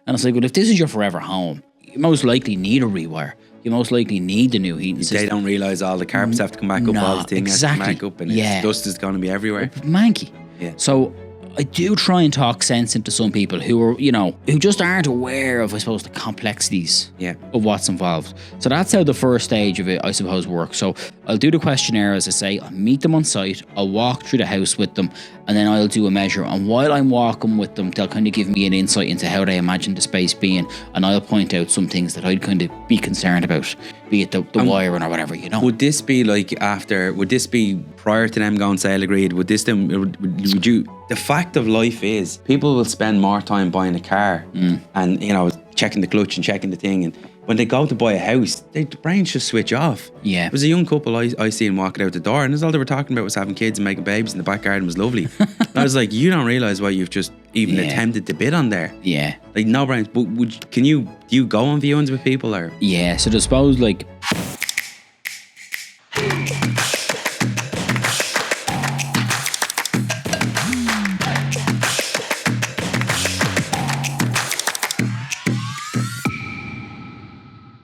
And it's like, well, if this is your forever home, you most likely need a rewire. You most likely need the new heating system. They don't realise all the carpets have to come back up, all the things have to come back up, and dust is going to be everywhere. Manky. Yeah. So I do try and talk sense into some people who are, who just aren't aware of, I suppose, the complexities of what's involved. So that's how the first stage of it, I suppose, works. So I'll do the questionnaire, as I say, I'll meet them on site, I'll walk through the house with them, and then I'll do a measure. And while I'm walking with them, they'll kind of give me an insight into how they imagine the space being, and I'll point out some things that I'd kind of be concerned about, be it the wiring or whatever, Would this be would this be prior to them going sale agreed? Would you, the fact of life is, people will spend more time buying a car and, checking the clutch and checking the thing, and when they go to buy a house, their brains just switch off. Yeah. There was a young couple I seen walking out the door, and that's all they were talking about was having kids and making babies in the back garden. Was lovely. I was like, you don't realise what you've just even attempted to bid on there. Yeah. Like, no brains. But do you go on viewings with people, or? Yeah, so I suppose, like...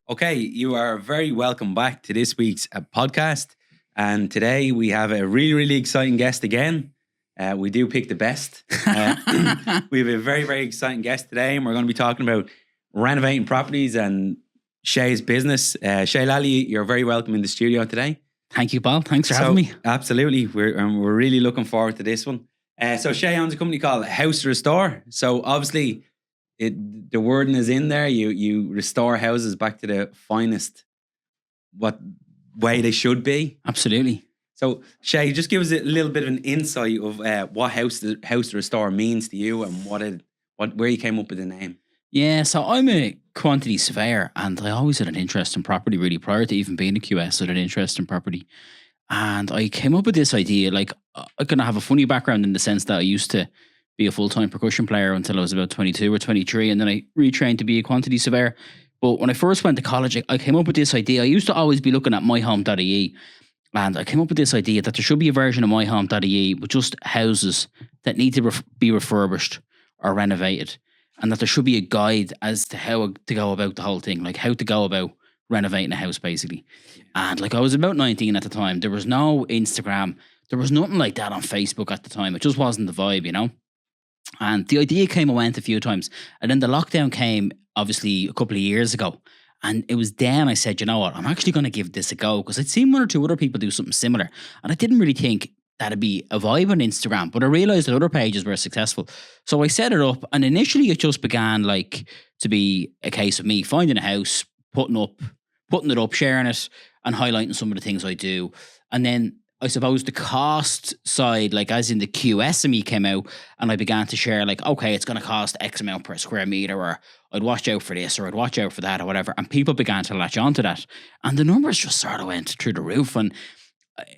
Okay, you are very welcome back to this week's podcast. And today we have a really, really exciting guest again. We do pick the best. We have a very, very exciting guest today, and we're going to be talking about renovating properties and Shay's business. Shay Lally, you're very welcome in the studio today. Thank you, Paul. Thanks for having me. Absolutely. We're really looking forward to this one. So Shay owns a company called House Restore. So obviously, the wording is in there. You restore houses back to the finest, what way they should be. Absolutely. So Shay, just give us a little bit of an insight of what House Restore means to you, and where you came up with the name. Yeah, so I'm a quantity surveyor, and I always had an interest in property. Really, prior to even being a QS, I had an interest in property, and I came up with this idea. Like, I kind of have a funny background in the sense that I used to be a full-time percussion player until I was about 22 or 23, and then I retrained to be a quantity surveyor. But when I first went to college, I came up with this idea. I used to always be looking at myhome.ie, and I came up with this idea that there should be a version of myhome.ie with just houses that need to be refurbished or renovated, and that there should be a guide as to how to go about the whole thing, like how to go about renovating a house, basically. And like, I was about 19 at the time. There was no Instagram. There was nothing like that on Facebook at the time. It just wasn't the vibe, And the idea came and went a few times. And then the lockdown came, obviously, a couple of years ago. And it was then I said, you know what, I'm actually going to give this a go, because I'd seen one or two other people do something similar. And I didn't really think that'd be a vibe on Instagram, but I realized that other pages were successful. So I set it up, and initially it just began like to be a case of me finding a house, putting it up, sharing it, and highlighting some of the things I do. And then I suppose the cost side, like as in the QSME came out, and I began to share like, okay, it's going to cost X amount per square meter, or I'd watch out for this, or I'd watch out for that, or whatever. And people began to latch onto that. And the numbers just sort of went through the roof. And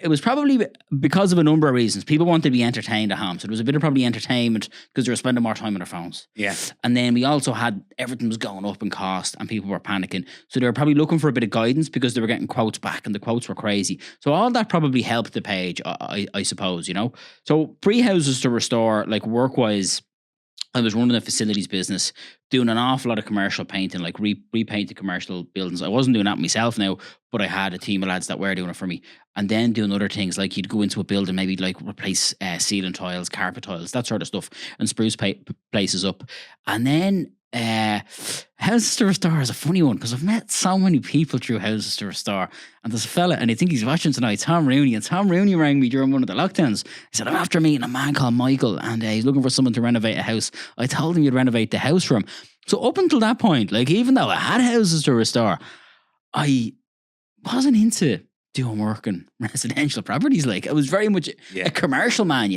it was probably because of a number of reasons. People wanted to be entertained at home. So there was a bit of probably entertainment because they were spending more time on their phones. Yeah. And then we also had, everything was going up in cost and people were panicking. So they were probably looking for a bit of guidance because they were getting quotes back and the quotes were crazy. So all that probably helped the page, I suppose, So pre-Houses to Restore, like work-wise, I was running a facilities business, doing an awful lot of commercial painting, like repainting commercial buildings. I wasn't doing that myself now, but I had a team of lads that were doing it for me. And then doing other things, like you'd go into a building, maybe like replace ceiling tiles, carpet tiles, that sort of stuff, and spruce places up. And then Houses to Restore is a funny one because I've met so many people through Houses to Restore. And there's a fella, and I think he's watching tonight, Tom Rooney. And Tom Rooney rang me during one of the lockdowns. He said, I'm after meeting a man called Michael, and he's looking for someone to renovate a house. I told him you'd renovate the house for him. So up until that point, like even though I had Houses to Restore, I wasn't into doing work in residential properties. Like I was very much a commercial man,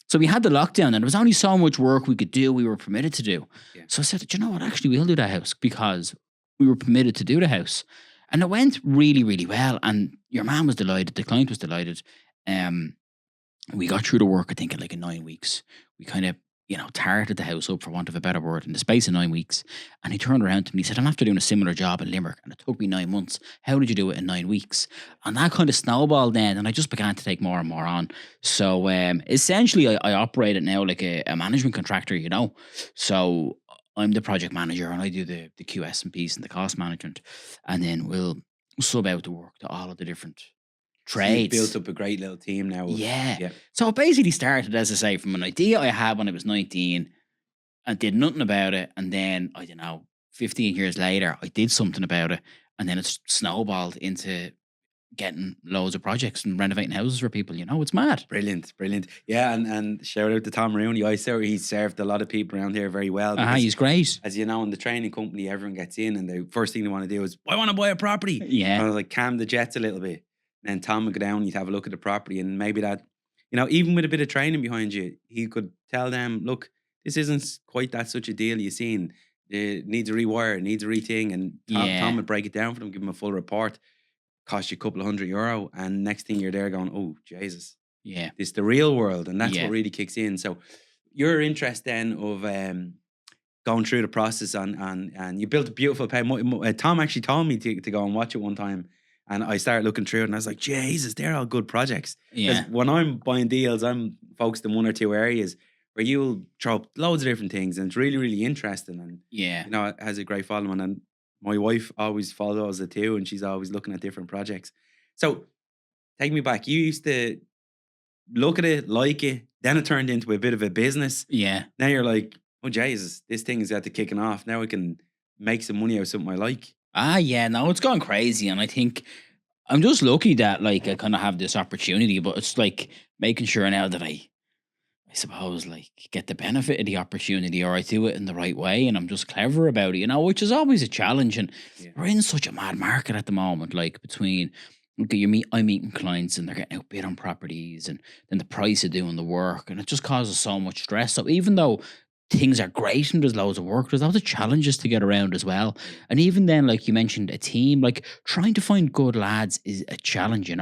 So we had the lockdown and there was only so much work we could do, we were permitted to do. Yeah. So I said, you know what, actually we'll do that house because we were permitted to do the house. And it went really, really well. And your man was delighted, the client was delighted. We got through the work, I think, in like 9 weeks. We kind of, tarted the house up, for want of a better word, in the space of 9 weeks. And he turned around to me and he said, I'm after doing a similar job in Limerick and it took me 9 months. How did you do it in 9 weeks? And that kind of snowballed then, and I just began to take more and more on. So essentially I operate it now like a management contractor, So I'm the project manager and I do the QS and piece and the cost management, and then we'll sub out the work to all of the different So you've built trades. up a great little team now. Yeah. Yeah. So it basically started, as I say, from an idea I had when I was 19 and did nothing about it. And then, I don't know, 15 years later, I did something about it. And then it's snowballed into getting loads of projects and renovating houses for people. It's mad. Brilliant, brilliant. Yeah, and shout out to Tom Rooney. I saw he served a lot of people around here very well because, He's great. as you know, in the training company, everyone gets in and the first thing they want to do is, I want to buy a property. Yeah. And I was like, calm the jets a little bit. And then Tom would go down, you'd have a look at the property, and maybe that, even with a bit of training behind you, he could tell them, look, this isn't quite that such a deal you've seen. It needs a rewire, it needs a rething. And Tom would break it down for them, give them a full report, cost you a couple of €100, and next thing you're there going, oh, Jesus. Yeah. It's the real world, and that's what really kicks in. So your interest then of going through the process and you built a beautiful page. Tom actually told me to go and watch it one time, and I started looking through it, and I was like, Jesus, they're all good projects. Yeah. Because when I'm buying deals, I'm focused in one or two areas where you'll throw up loads of different things, and it's really, really interesting. And it has a great following. And my wife always follows it too, and she's always looking at different projects. So take me back. You used to look at it, like it, then it turned into a bit of a business. Yeah. Now you're like, oh, Jesus, this thing is at the kicking off. Now I can make some money out of something I like. Yeah, no, it's gone crazy. And I think I'm just lucky that I kind of have this opportunity, but it's like making sure now that I suppose get the benefit of the opportunity, or I do it in the right way and I'm just clever about it, which is always a challenge. And we're in such a mad market at the moment, between I'm meeting clients and they're getting outbid on properties, and then the price of doing the work, and it just causes so much stress. So even though things are great and there's loads of work, there's loads of challenges to get around as well. And even then, like you mentioned, a team, trying to find good lads is a challenge,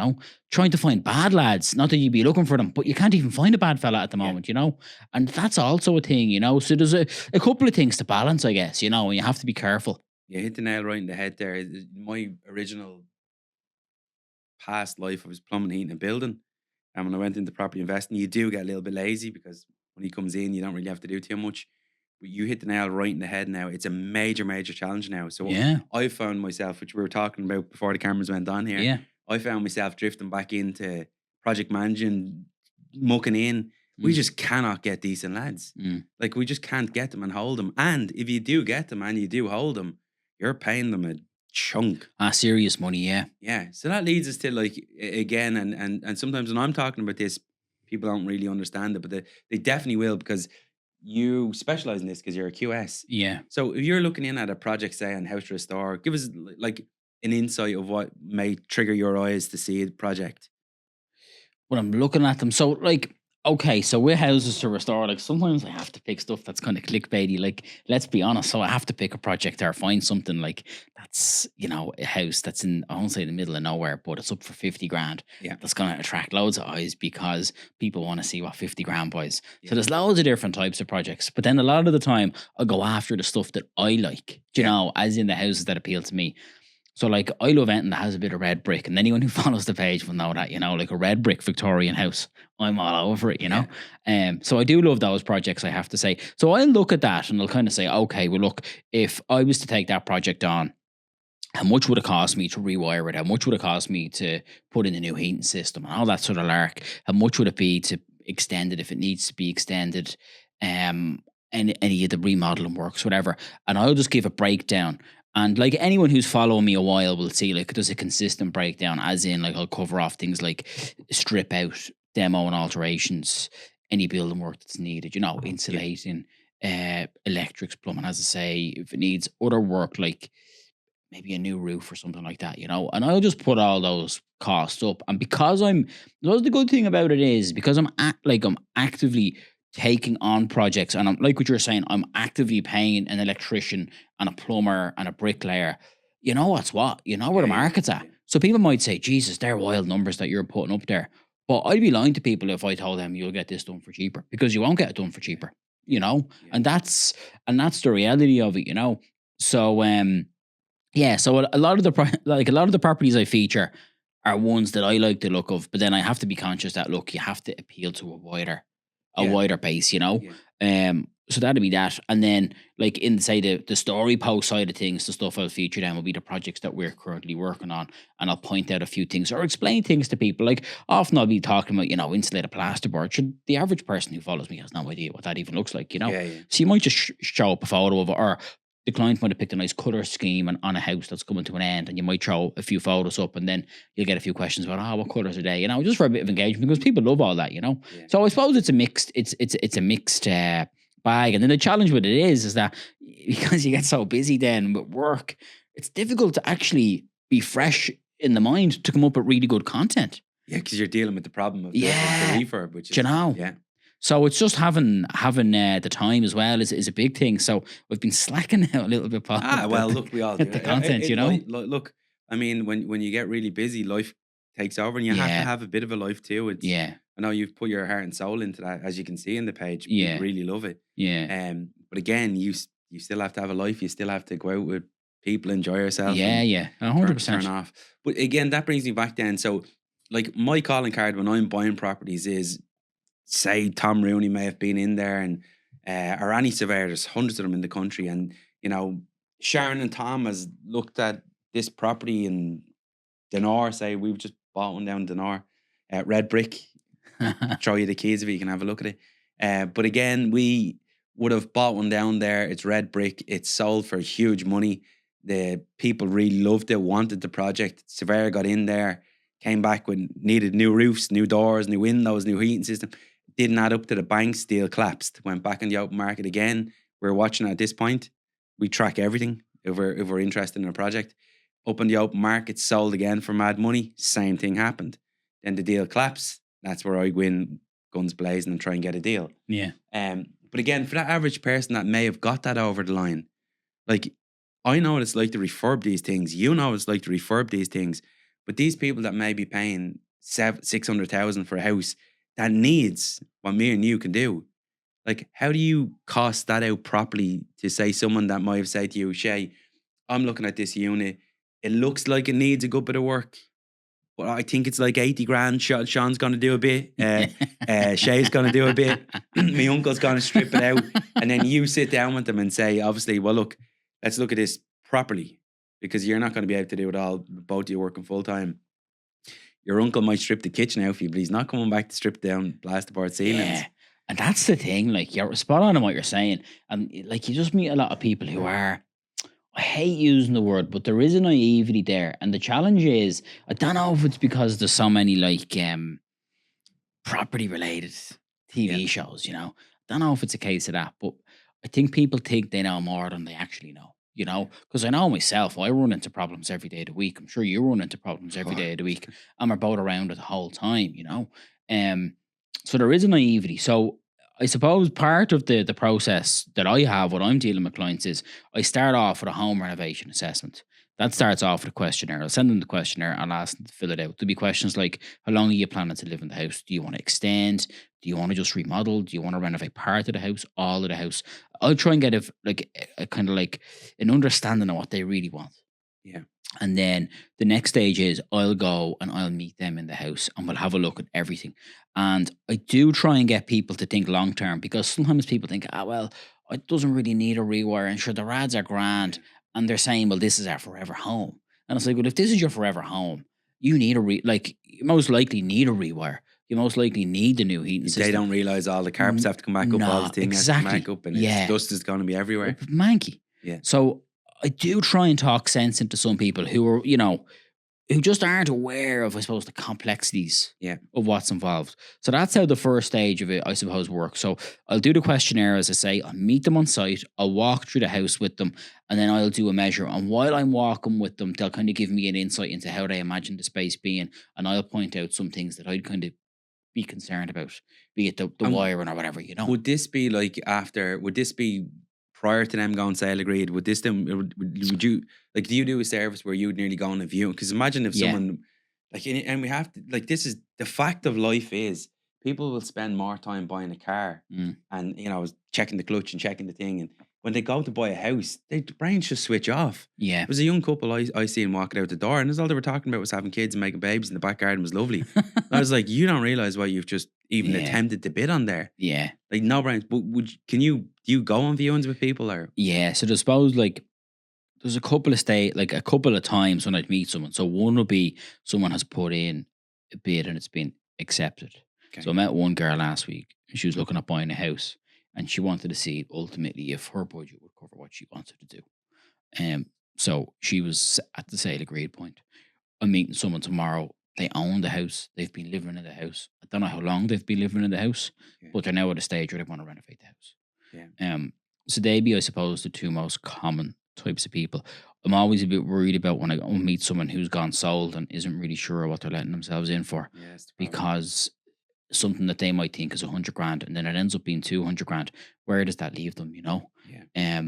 trying to find bad lads, not that you'd be looking for them, but you can't even find a bad fella at the moment, and that's also a thing, so there's a couple of things to balance, I guess, and you have to be careful. You hit the nail right in the head there. My original past life, I was plumbing, heating and building, and when I went into property investing, you do get a little bit lazy because when he comes in, you don't really have to do too much. But you hit the nail right in the head now. It's a major, major challenge now. So I found myself, which we were talking about before the cameras went on here, I found myself drifting back into project managing, mucking in. We just cannot get decent lads. We just can't get them and hold them. And if you do get them and you do hold them, you're paying them a chunk. Serious money, Yeah. So that leads us to again, and sometimes when I'm talking about this, people don't really understand it, but they definitely will, because you specialize in this because you're a QS. Yeah. So if you're looking in at a project, say, on House to Restore, give us an insight of what may trigger your eyes to see a project. When I'm looking at them, so okay, so with Houses to Restore, sometimes I have to pick stuff that's kind of clickbaity. Let's be honest, so I have to pick a project or find something that's, a house that's in, I won't say the middle of nowhere, but it's up for 50 grand. Yeah. That's going to attract loads of eyes because people want to see what 50 grand buys. Yeah. So there's loads of different types of projects. But then a lot of the time, I'll go after the stuff that I like, as in the houses that appeal to me. So I love anything that has a bit of red brick, and anyone who follows the page will know that, a red brick Victorian house, I'm all over it, So I do love those projects, I have to say. So I'll look at that and I'll kind of say, okay, well, look, if I was to take that project on, how much would it cost me to rewire it? How much would it cost me to put in a new heating system and all that sort of lark? How much would it be to extend it if it needs to be extended? And any of the remodeling works, whatever. And I'll just give a breakdown. And anyone who's following me a while will see there's a consistent breakdown, as in I'll cover off things like strip out, demo and alterations, any building work that's needed, insulating, electrics, plumbing, as I say, if it needs other work maybe a new roof or something like that, and I'll just put all those costs up. And because that's the good thing about it is because I'm actively taking on projects, and I'm like what you're saying, I'm actively paying an electrician and a plumber and a bricklayer. You know what's what? You know where the market's at. So people might say, Jesus, they're wild numbers that you're putting up there. But I'd be lying to people if I told them you'll get this done for cheaper, because you won't get it done for cheaper, and that's the reality of it, So so a lot of the properties I feature are ones that I like the look of, but then I have to be conscious that, look, you have to appeal to a wider base, So that'd be that. And then like in say the story post side of things, the stuff I'll feature then will be the projects that we're currently working on. And I'll point out a few things or explain things to people. Like often I'll be talking about, insulated plasterboard. The average person who follows me has no idea what that even looks like. Yeah, yeah. So you might just show up a photo of it, or the client might have picked a nice colour scheme on a house that's coming to an end, and you might throw a few photos up, and then you'll get a few questions about what colours are they, just for a bit of engagement, because people love all that. Yeah. So I suppose it's a mixed bag. And then the challenge with it is that because you get so busy then with work, it's difficult to actually be fresh in the mind to come up with really good content. Yeah, because you're dealing with the problem of the refurb, which is, yeah. So it's just having the time as well is a big thing. So we've been slacking out a little bit. Look, we all do. The content, Look, I mean, when you get really busy, life takes over, and you have to have a bit of a life too. I know you've put your heart and soul into that, as you can see in the page. Yeah. You really love it. Yeah. But again, you still have to have a life. You still have to go out with people, enjoy yourself. Yeah. 100%. Turn off. But again, that brings me back then. So, like my calling card when I'm buying properties is, say, Tom Rooney may have been in there, and or any surveyor. There's hundreds of them in the country, and Sharon and Tom has looked at this property in Dinar. Say we've just bought one down Dinar, red brick. Throw you the keys if you can have a look at it. But again, we would have bought one down there. It's red brick. It's sold for huge money. The people really loved it, wanted the project. Surveyor got in there, came back with needed new roofs, new doors, new windows, new heating system. Didn't add up to the bank, deal collapsed. Went back in the open market again. We're watching at this point. We track everything if we're interested in a project. Up in the open market, sold again for mad money. Same thing happened. Then the deal collapsed. That's where I go in guns blazing and try and get a deal. Yeah. But again, for that average person that may have got that over the line, like I know what it's like to refurb these things. You know what it's like to refurb these things. But these people that may be paying 600,000 for a house that needs what me and you can do, like how do you cost that out properly to say someone that might have said to you, Shay, I'm looking at this unit. It looks like it needs a good bit of work. Well, I think it's like 80 grand. Sean's going to do a bit. Shay's going to do a bit. My uncle's going to strip it out. And then you sit down with them and say, obviously, well, look, let's look at this properly, because you're not going to be able to do it all. Both of you working full time. Your uncle might strip the kitchen out for you, but he's not coming back to strip down plasterboard ceilings. Yeah. And that's the thing. Like, you're spot on what you're saying. And like, you just meet a lot of people who are, I hate using the word, but there is a naivety there. And the challenge is, I don't know if it's because there's so many like property related TV shows, I don't know if it's a case of that, but I think people think they know more than they actually know, because I know myself, I run into problems every day of the week. I'm sure you run into problems every day of the week, and we're both around it the whole time, so there is a naivety. So I suppose part of the process that I have when I'm dealing with clients is I start off with a home renovation assessment. That starts off with a questionnaire. I'll send them the questionnaire and ask them to fill it out. There'll be questions like, how long are you planning to live in the house? Do you want to extend? Do you want to just remodel? Do you want to renovate part of the house, all of the house? I'll try and get a kind of like an understanding of what they really want. Yeah. And then the next stage is I'll go and I'll meet them in the house and we'll have a look at everything. And I do try and get people to think long term, because sometimes people think, well, it doesn't really need a rewire. And sure, the rads are grand. And they're saying, well, this is our forever home. And it's like, well, if this is your forever home, you need you most likely need a rewire. You most likely need the new heating system. They don't realise all the carpets have to come back up, all the things have to come back up, and dust is going to be everywhere. Manky. Yeah. So I do try and talk sense into some people who are, who just aren't aware of, I suppose, the complexities of what's involved. So that's how the first stage of it, I suppose, works. So I'll do the questionnaire, as I say, I'll meet them on site, I'll walk through the house with them, and then I'll do a measure. And while I'm walking with them, they'll kind of give me an insight into how they imagine the space being, and I'll point out some things that I'd kind of be concerned about, be it the wiring or whatever, Would this be like would this be prior to them going sale agreed? Would you, like, do you do a service where you'd nearly go on a view? Because imagine if someone, like, and we have to, like, this is the fact of life is people will spend more time buying a car and, checking the clutch and checking the thing. when they go to buy a house, their brains just switch off. Yeah. There was a young couple I seen walking out the door, and that's all they were talking about was having kids and making babies in the back garden was lovely. And I was like, you don't realize what you've just even Yeah. attempted to bid on there. Yeah. Like, no brains. But do you go on viewings with people or? Yeah. So there's suppose like there's a couple of times when I'd meet someone. So one would be someone has put in a bid and it's been accepted. Okay. So I met one girl last week. She was looking at buying a house and she wanted to see ultimately if her budget would cover what she wanted to do. So she was at the sale agreed point. I'm meeting someone tomorrow. They own the house. They've been living in the house. I don't know how long they've been living in the house, but they're now at a stage where they want to renovate the house. Yeah. So they'd be, I suppose, the two most common types of people. I'm always a bit worried about when I go and meet someone who's gone sold and isn't really sure what they're letting themselves in for, because something that they might think is 100 grand and then it ends up being 200 grand. Where does that leave them? Yeah.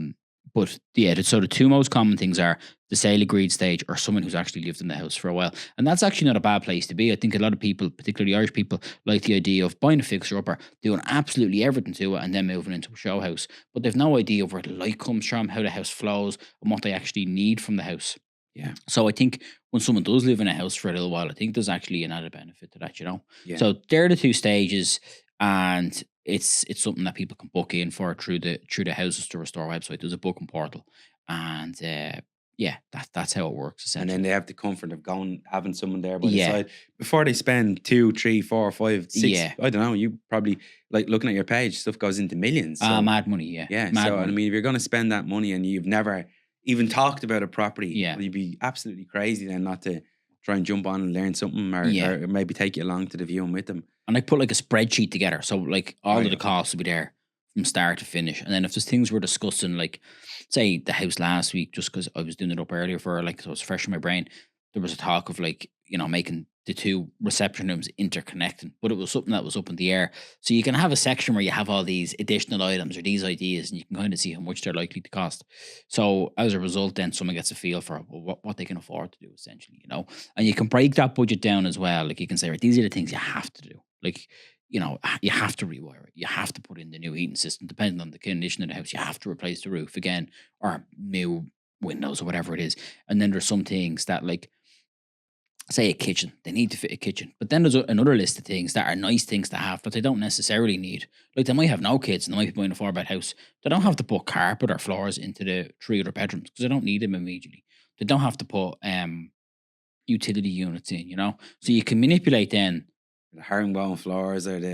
But yeah, so the two most common things are the sale agreed stage or someone who's actually lived in the house for a while. And that's actually not a bad place to be. I think a lot of people, particularly Irish people, like the idea of buying a fixer upper, doing absolutely everything to it and then moving into a show house. But they've no idea of where the light comes from, how the house flows, and what they actually need from the house. Yeah. So I think when someone does live in a house for a little while, I think there's actually an added benefit to that, Yeah. So they're the two stages, and it's something that people can book in for through the Houses to Restore website. There's a booking portal, and that's how it works. Essentially. And then they have the comfort of having someone there by the side before they spend 2, 3, 4, 5, 6. Yeah. I don't know. You probably like looking at your page. Stuff goes into millions. So, mad money. Yeah. Yeah. Mad so money. I mean, if you're going to spend that money and you've never even talked about a property, you'd be absolutely crazy then not to try and jump on and learn something, or maybe take you along to the viewing with them. And I put like a spreadsheet together, so like all of the costs will be there from start to finish. And then if there's things we're discussing, like say the house last week, just because I was doing it up earlier for like, so it was fresh in my brain, there was a talk of like, making the two reception rooms interconnecting, but it was something that was up in the air. So you can have a section where you have all these additional items or these ideas, and you can kind of see how much they're likely to cost. So as a result, then someone gets a feel for what they can afford to do, essentially, and you can break that budget down as well. Like you can say, right, these are the things you have to do. Like, you have to rewire it. You have to put in the new heating system, depending on the condition of the house. You have to replace the roof again, or new windows or whatever it is. And then there's some things that, like, say a kitchen, they need to fit a kitchen. But then there's another list of things that are nice things to have, but they don't necessarily need. Like they might have no kids and they might be buying a 4-bed house. They don't have to put carpet or floors into the 3 other bedrooms because they don't need them immediately. They don't have to put utility units in, So you can manipulate then the herringbone floors or the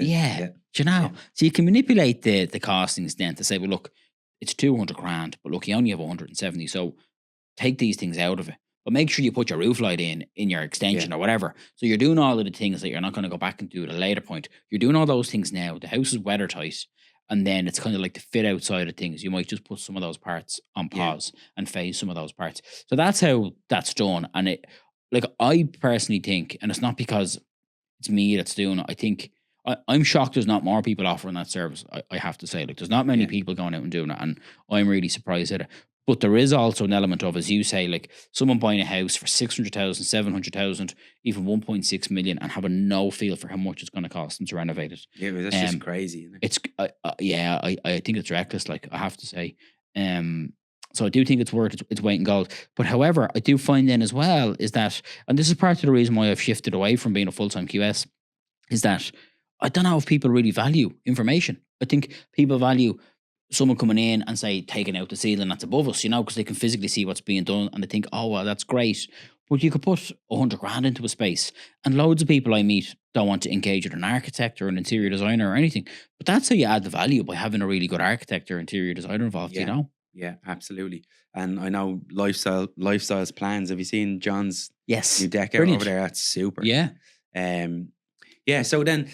So you can manipulate the costings then to say, well, look, it's 200 grand, but look, you only have 170, so take these things out of it. But make sure you put your roof light in your extension or whatever. So you're doing all of the things that you're not going to go back and do at a later point. You're doing all those things now. The house is weather tight. And then it's kind of like the fit outside of things. You might just put some of those parts on pause and phase some of those parts. So that's how that's done. And I personally think, and it's not because it's me that's doing it, I think I'm shocked there's not more people offering that service. I have to say, like, there's not many people going out and doing it, and I'm really surprised at it. But there is also an element of, as you say, like someone buying a house for 600,000, 700,000, even 1.6 million, and having no feel for how much it's going to cost them to renovate it. Yeah, but that's just crazy. Isn't it? It's I think it's reckless. Like, I have to say, so I do think it's worth its weight in gold. But however, I do find then as well is that, and this is part of the reason why I've shifted away from being a full-time QS, is that I don't know if people really value information. I think people value someone coming in and say, taking out the ceiling that's above us, because they can physically see what's being done and they think, oh, well, that's great. But you could put 100 grand into a space, and loads of people I meet don't want to engage with an architect or an interior designer or anything. But that's how you add the value, by having a really good architect or interior designer involved, Yeah, absolutely. And I know Lifestyles Plans. Have you seen John's new deck out over there? That's super. Yeah. So then,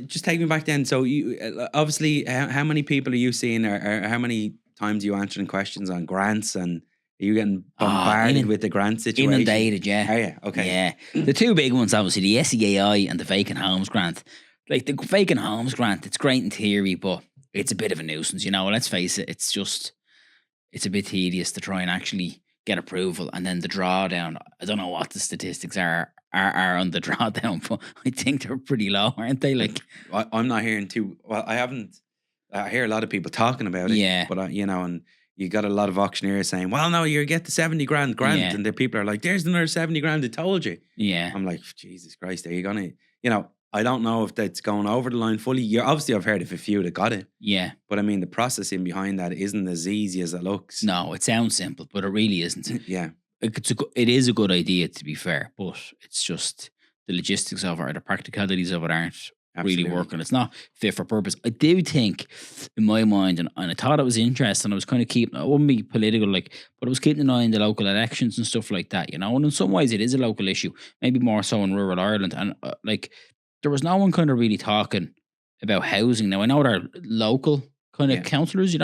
just take me back then. So you obviously, how many people are you seeing, or how many times are you answering questions on grants, and are you getting bombarded with the grant situation? Inundated, yeah. Oh yeah, okay. Yeah. The two big ones, obviously, the SEAI and the Vacant Homes Grant. Like the Vacant Homes Grant, it's great in theory, but it's a bit of a nuisance, let's face it. It's a bit tedious to try and actually get approval. And then the drawdown, I don't know what the statistics are on the drawdown, but I think they're pretty low, aren't they? Like, I'm not hearing I hear a lot of people talking about it. Yeah. But and you got a lot of auctioneers saying, well, no, you get the 70 grand grant. Yeah. And the people are like, there's another 70 grand, I told you. Yeah. I'm like, Jesus Christ, are you going to, I don't know if that's going over the line fully. Obviously, I've heard of a few that got it. Yeah. But I mean, the processing behind that isn't as easy as it looks. No, it sounds simple, but it really isn't. Yeah. It is a good idea, to be fair, but it's just the logistics of it or the practicalities of it aren't Absolutely. really working. It's not fit for purpose. I do think, in my mind, and I thought it was interesting. I was kind of keeping, I wouldn't be political, but I was keeping an eye on the local elections and stuff like that, And in some ways, it is a local issue, maybe more so in rural Ireland. And there was no one kind of really talking about housing. Now, I know there are local kind of councillors,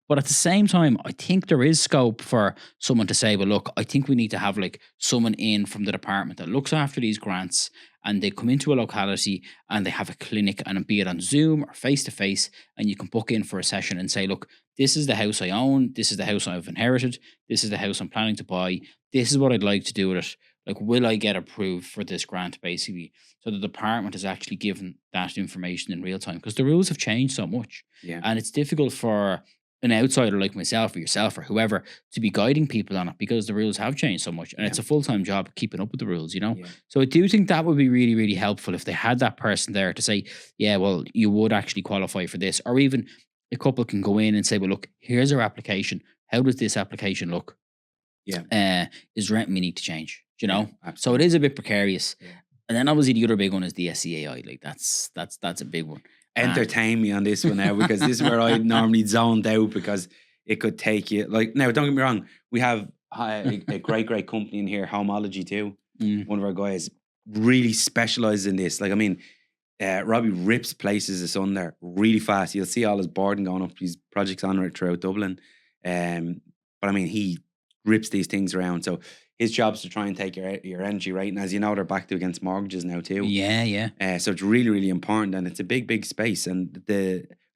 but at the same time, I think there is scope for someone to say, well, look, I think we need to have someone in from the department that looks after these grants, and they come into a locality and they have a clinic, and be it on Zoom or face to face, and you can book in for a session and say, look, this is the house I own, this is the house I've inherited, this is the house I'm planning to buy, this is what I'd like to do with it. Will I get approved for this grant, basically? So the department is actually given that information in real time, because the rules have changed so much. Yeah. And it's difficult for an outsider like myself or yourself or whoever to be guiding people on it, because the rules have changed so much, and it's a full-time job keeping up with the rules, Yeah. So I do think that would be really, really helpful if they had that person there to say, yeah, well, you would actually qualify for this. Or even a couple can go in and say, well, look, here's our application. How does this application look? Yeah. Is rent we need to change, Absolutely. So it is a bit precarious. Yeah. And then obviously the other big one is the SCAI. That's a big one. Entertain me on this one now, because this is where I normally zoned out, because it could take you now, don't get me wrong, we have a great company in here, Homology too. One of our guys really specializes in this. Robbie rips places asunder really fast. You'll see all his boarding going up, these projects on it throughout Dublin. But I mean, he rips these things around. So his job is to try and take your energy rate. And as you know, they're backed against mortgages now too. Yeah. So it's really, really important. And it's a big space. And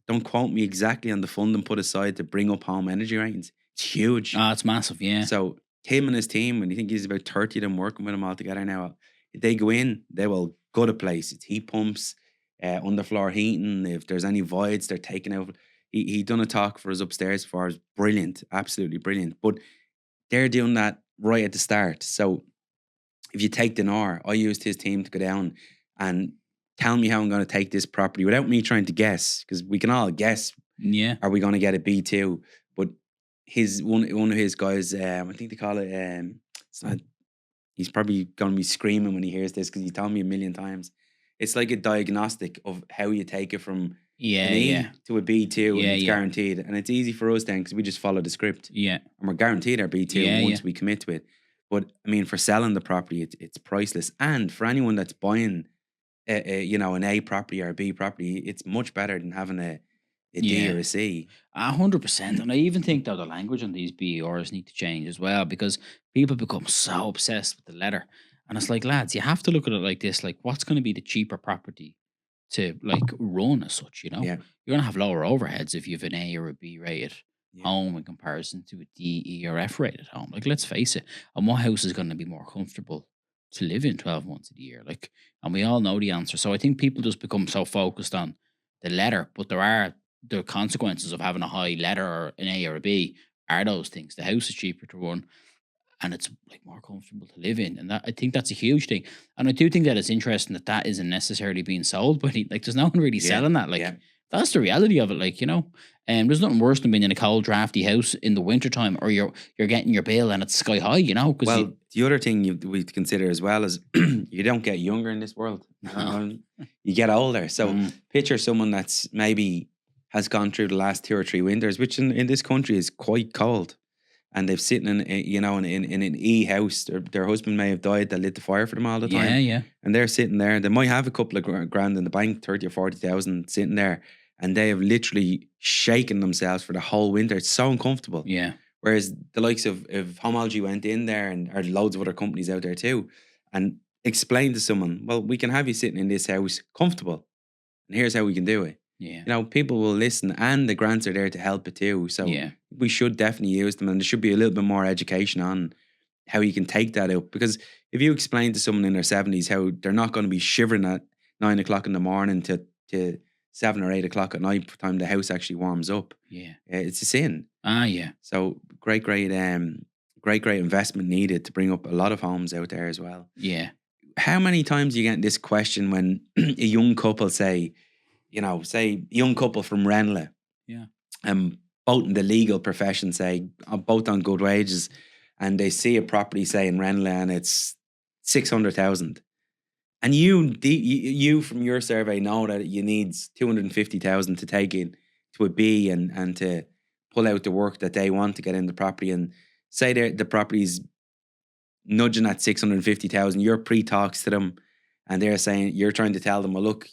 don't quote me exactly on the funding put aside to bring up home energy ratings. It's huge. Oh, it's massive, yeah. So him and his team, and you think he's about 30 of them working with him all together now, if they go in, they will gut a place. It's heat pumps, underfloor heating. If there's any voids, they're taking out. He done a talk for us upstairs for us. Brilliant. Absolutely brilliant. But they're doing that right at the start. So if you take Dinar, I used his team to go down and tell me how I'm going to take this property without me trying to guess, because we can all guess. Yeah. Are we going to get a B2? But one of his guys, I think they call it, it's not, he's probably going to be screaming when he hears this, because he told me a million times. It's like a diagnostic of how you take it from an A to a B2, and it's guaranteed. And it's easy for us then, because we just follow the script. Yeah. And we're guaranteed our B2 once we commit to it. But I mean, for selling the property, it's priceless. And for anyone that's buying, an A property or a B property, it's much better than having a D or a C. 100%. And I even think that the language on these BERs need to change as well, because people become so obsessed with the letter. And it's like, lads, you have to look at it like this. What's going to be the cheaper property to run as such, Yeah. You're going to have lower overheads if you have an A or a B rated home in comparison to a D, E, or F rated home. Let's face it. And what house is going to be more comfortable to live in 12 months of the year? And we all know the answer. So I think people just become so focused on the letter, but there are the consequences of having a high letter or an A or a B are those things. The house is cheaper to run, and it's more comfortable to live in. And that, I think that's a huge thing. And I do think that it's interesting that isn't necessarily being sold, but there's no one really selling that. That's the reality of it, there's nothing worse than being in a cold, drafty house in the wintertime, or you're getting your bill and it's sky high, Well, the other thing we consider as well is you don't get younger in this world. You get older. So picture someone that's maybe has gone through the last 2 or 3 winters, which in this country is quite cold. And they've sitting in an E house. Their husband may have died that lit the fire for them all the time. Yeah. And they're sitting there. They might have a couple of grand in the bank, 30 or 40,000 sitting there. And they have literally shaken themselves for the whole winter. It's so uncomfortable. Yeah. Whereas the likes of Homology went in there, and there are loads of other companies out there too, and explained to someone, well, we can have you sitting in this house comfortable. And here's how we can do it. Yeah. People will listen, and the grants are there to help it too. So we should definitely use them, and there should be a little bit more education on how you can take that out. Because if you explain to someone in their 70s how they're not going to be shivering at 9 o'clock in the morning to 7 or 8 o'clock at night, by the time the house actually warms up. Yeah. It's a sin. Yeah. So great investment needed to bring up a lot of homes out there as well. Yeah. How many times do you get this question when a young couple say young couple from Renla, Yeah. both in the legal profession, say, both on good wages, and they see a property, say, in Renla, and it's 600,000. And you from your survey know that you need 250,000 to take it to a B and to pull out the work that they want to get in the property. And say the property's nudging at 650,000, you're pre-talks to them, and they're saying, you're trying to tell them, well, look,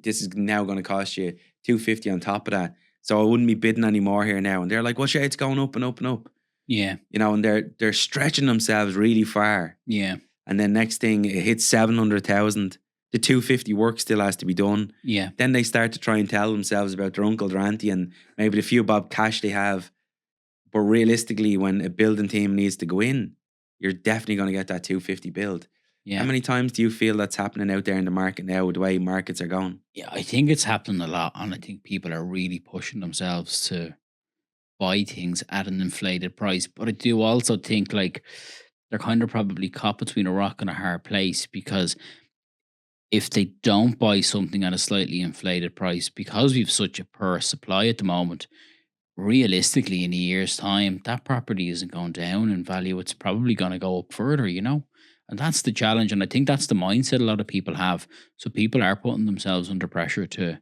this is now going to cost you 250 on top of that. So I wouldn't be bidding any more here now. And they're like, well, Shay, it's going up and up and up. Yeah. And they're stretching themselves really far. Yeah. And then next thing, it hits 700,000. The 250 work still has to be done. Yeah. Then they start to try and tell themselves about their uncle, their auntie, and maybe the few bob cash they have. But realistically, when a building team needs to go in, you're definitely going to get that 250 build. Yeah. How many times do you feel that's happening out there in the market now with the way markets are going? Yeah, I think it's happening a lot, and I think people are really pushing themselves to buy things at an inflated price. But I do also think like they're kind of probably caught between a rock and a hard place, because if they don't buy something at a slightly inflated price, because we've such a poor supply at the moment, realistically in a year's time, that property isn't going down in value. It's probably going to go up further, and that's the challenge. And I think that's the mindset a lot of people have. So people are putting themselves under pressure to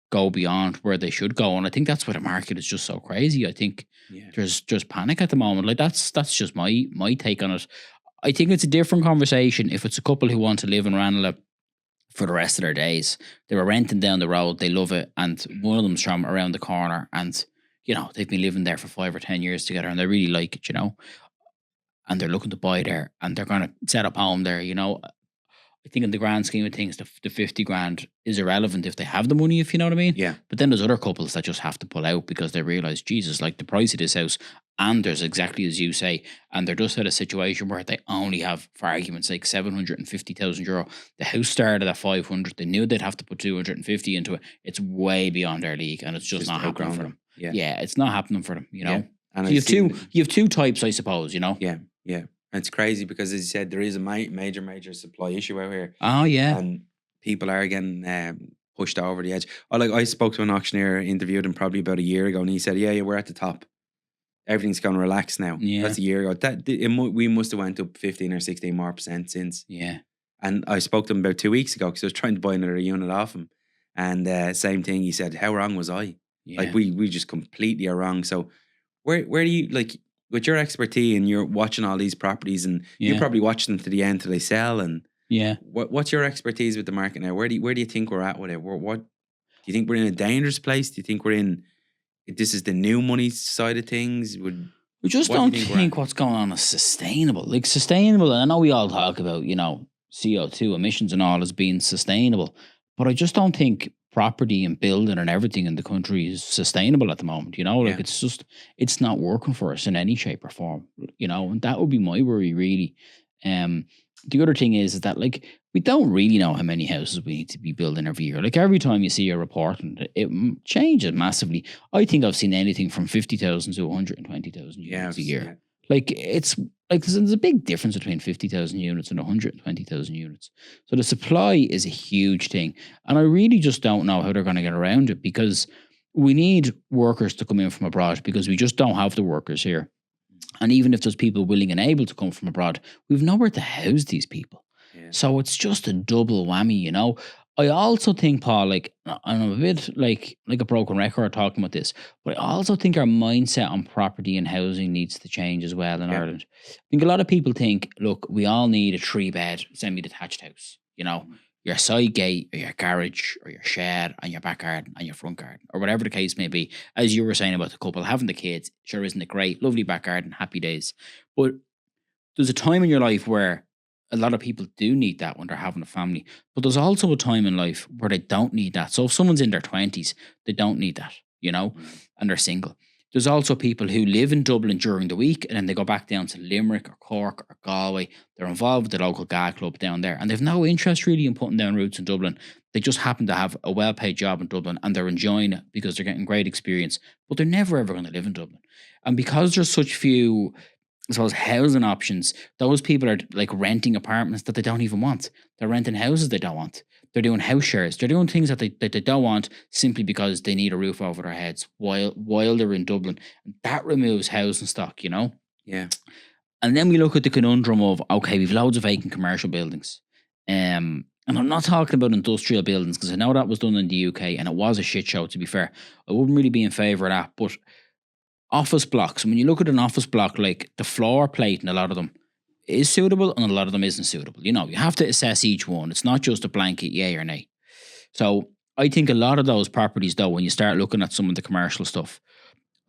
go beyond where they should go. And I think that's why the market is just so crazy. I think there's just panic at the moment. Like that's just my take on it. I think it's a different conversation if it's a couple who want to live in Ranelagh for the rest of their days. They were renting down the road, they love it, and one of them's from around the corner, and they've been living there for 5 or 10 years together, and they really like it, and they're looking to buy there, and they're going to set up home there. I think in the grand scheme of things, the 50 grand is irrelevant if they have the money, if you know what I mean. Yeah. But then there's other couples that just have to pull out because they realise, Jesus, like the price of this house, and there's exactly as you say, and they're just at a situation where they only have, for argument's sake, 750,000 euro. The house started at 500. They knew they'd have to put 250 into it. It's way beyond their league, and it's just not happening for them. Yeah, it's not happening for them. Yeah. And so you have two types, I suppose. Yeah. It's crazy because, as you said, there is a major supply issue out here. Oh, yeah. And people are getting pushed over the edge. I spoke to an auctioneer, interviewed him probably about a year ago, and he said, yeah, we're at the top. Everything's gone relax now. Yeah. That's a year ago. We must have went up 15 or 16 more percent since. Yeah. And I spoke to him about 2 weeks ago because I was trying to buy another unit off him. And same thing, he said, how wrong was I? Yeah. Like, we just completely are wrong. So where do you, like, with your expertise and you're watching all these properties and you probably watch them to the end till they sell, and what's your expertise with the market now? Where do you think we're at with it? What do you think we're in a dangerous place? Do you think this is the new money side of things? We just don't think what's going on is sustainable. Like sustainable, and I know we all talk about, CO2 emissions and all as being sustainable, but I just don't think property and building and everything in the country is sustainable at the moment. It's not working for us in any shape or form, and that would be my worry really. The other thing is that like we don't really know how many houses we need to be building every year. Like every time you see a report, and it changes massively. I think I've seen anything from 50,000 to 120,000 units a year. Yeah. Like it's like there's a big difference between 50,000 units and 120,000 units. So the supply is a huge thing. And I really just don't know how they're going to get around it, because we need workers to come in from abroad, because we just don't have the workers here. And even if there's people willing and able to come from abroad, we've nowhere to house these people. Yeah. So it's just a double whammy, I also think, Paul, like, and I'm a bit like a broken record talking about this, but I also think our mindset on property and housing needs to change as well in Ireland. I think a lot of people think, look, we all need a 3-bed semi-detached house, your side gate or your garage or your shed and your back garden and your front garden, or whatever the case may be. As you were saying about the couple having the kids, sure, isn't it great? Lovely back garden, happy days. But there's a time in your life where a lot of people do need that when they're having a family, but there's also a time in life where they don't need that. So if someone's in their 20s, they don't need that, and they're single. There's also people who live in Dublin during the week and then they go back down to Limerick or Cork or Galway. They're involved with the local GA club down there and they've no interest really in putting down roots in Dublin. They just happen to have a well-paid job in Dublin and they're enjoying it because they're getting great experience, but they're never ever going to live in Dublin. And because there's such few, I suppose, housing options, those people are like renting apartments that they don't even want. They're renting houses they don't want. They're doing house shares. They're doing things that they don't want simply because they need a roof over their heads while they're in Dublin. And that removes housing stock, you know? Yeah. And then we look at the conundrum of, okay, we've loads of vacant commercial buildings. And I'm not talking about industrial buildings because I know that was done in the UK and it was a shit show, to be fair. I wouldn't really be in favour of that. But office blocks, when you look at an office block, like the floor plate in a lot of them is suitable and a lot of them isn't suitable. You know, you have to assess each one. It's not just a blanket yay or nay. So I think a lot of those properties, though, when you start looking at some of the commercial stuff,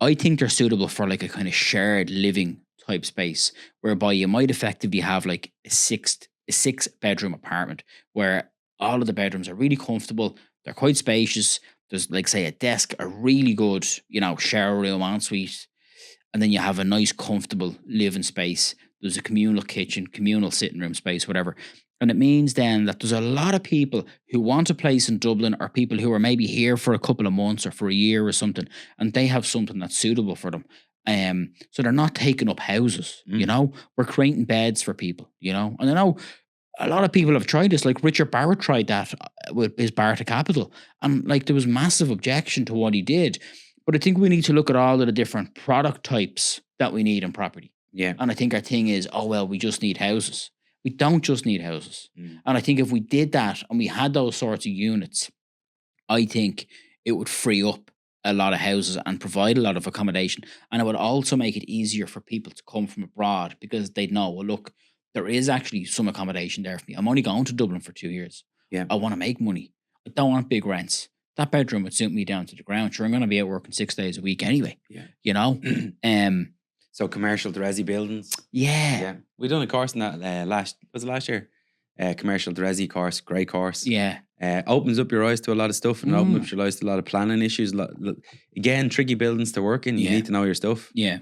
I think they're suitable for like a kind of shared living type space whereby you might effectively have like a six bedroom apartment where all of the bedrooms are really comfortable. They're quite spacious. There's like, say, a desk, a really good, you know, shower room, ensuite. And then you have a nice, comfortable living space. There's a communal kitchen, communal sitting room space, whatever. And it means then that there's a lot of people who want a place in Dublin or people who are maybe here for a couple of months or for a year or something, and they have something that's suitable for them. So they're not taking up houses, you know? We're creating beds for people, you know? And I know a lot of people have tried this, like Richard Barrett tried that with his Barrett Capital. And like there was massive objection to what he did. But I think we need to look at all of the different product types that we need in property. Yeah. And I think our thing is, oh, well, we just need houses. We don't just need houses. And I think if we did that and we had those sorts of units, I think it would free up a lot of houses and provide a lot of accommodation. And it would also make it easier for people to come from abroad because they'd know, well, look, there is actually some accommodation there for me. I'm only going to Dublin for 2 years. Yeah. I want to make money. I don't want big rents. That bedroom would suit me down to the ground. Sure, I'm going to be out working 6 days a week anyway. Yeah. You know? So commercial to resi buildings. Yeah. Yeah. We done a course in that last year? Commercial to resi course, great course. Yeah. Opens up your eyes to a lot of stuff and opens up your eyes to a lot of planning issues. Again, tricky buildings to work in. You need to know your stuff. Yeah.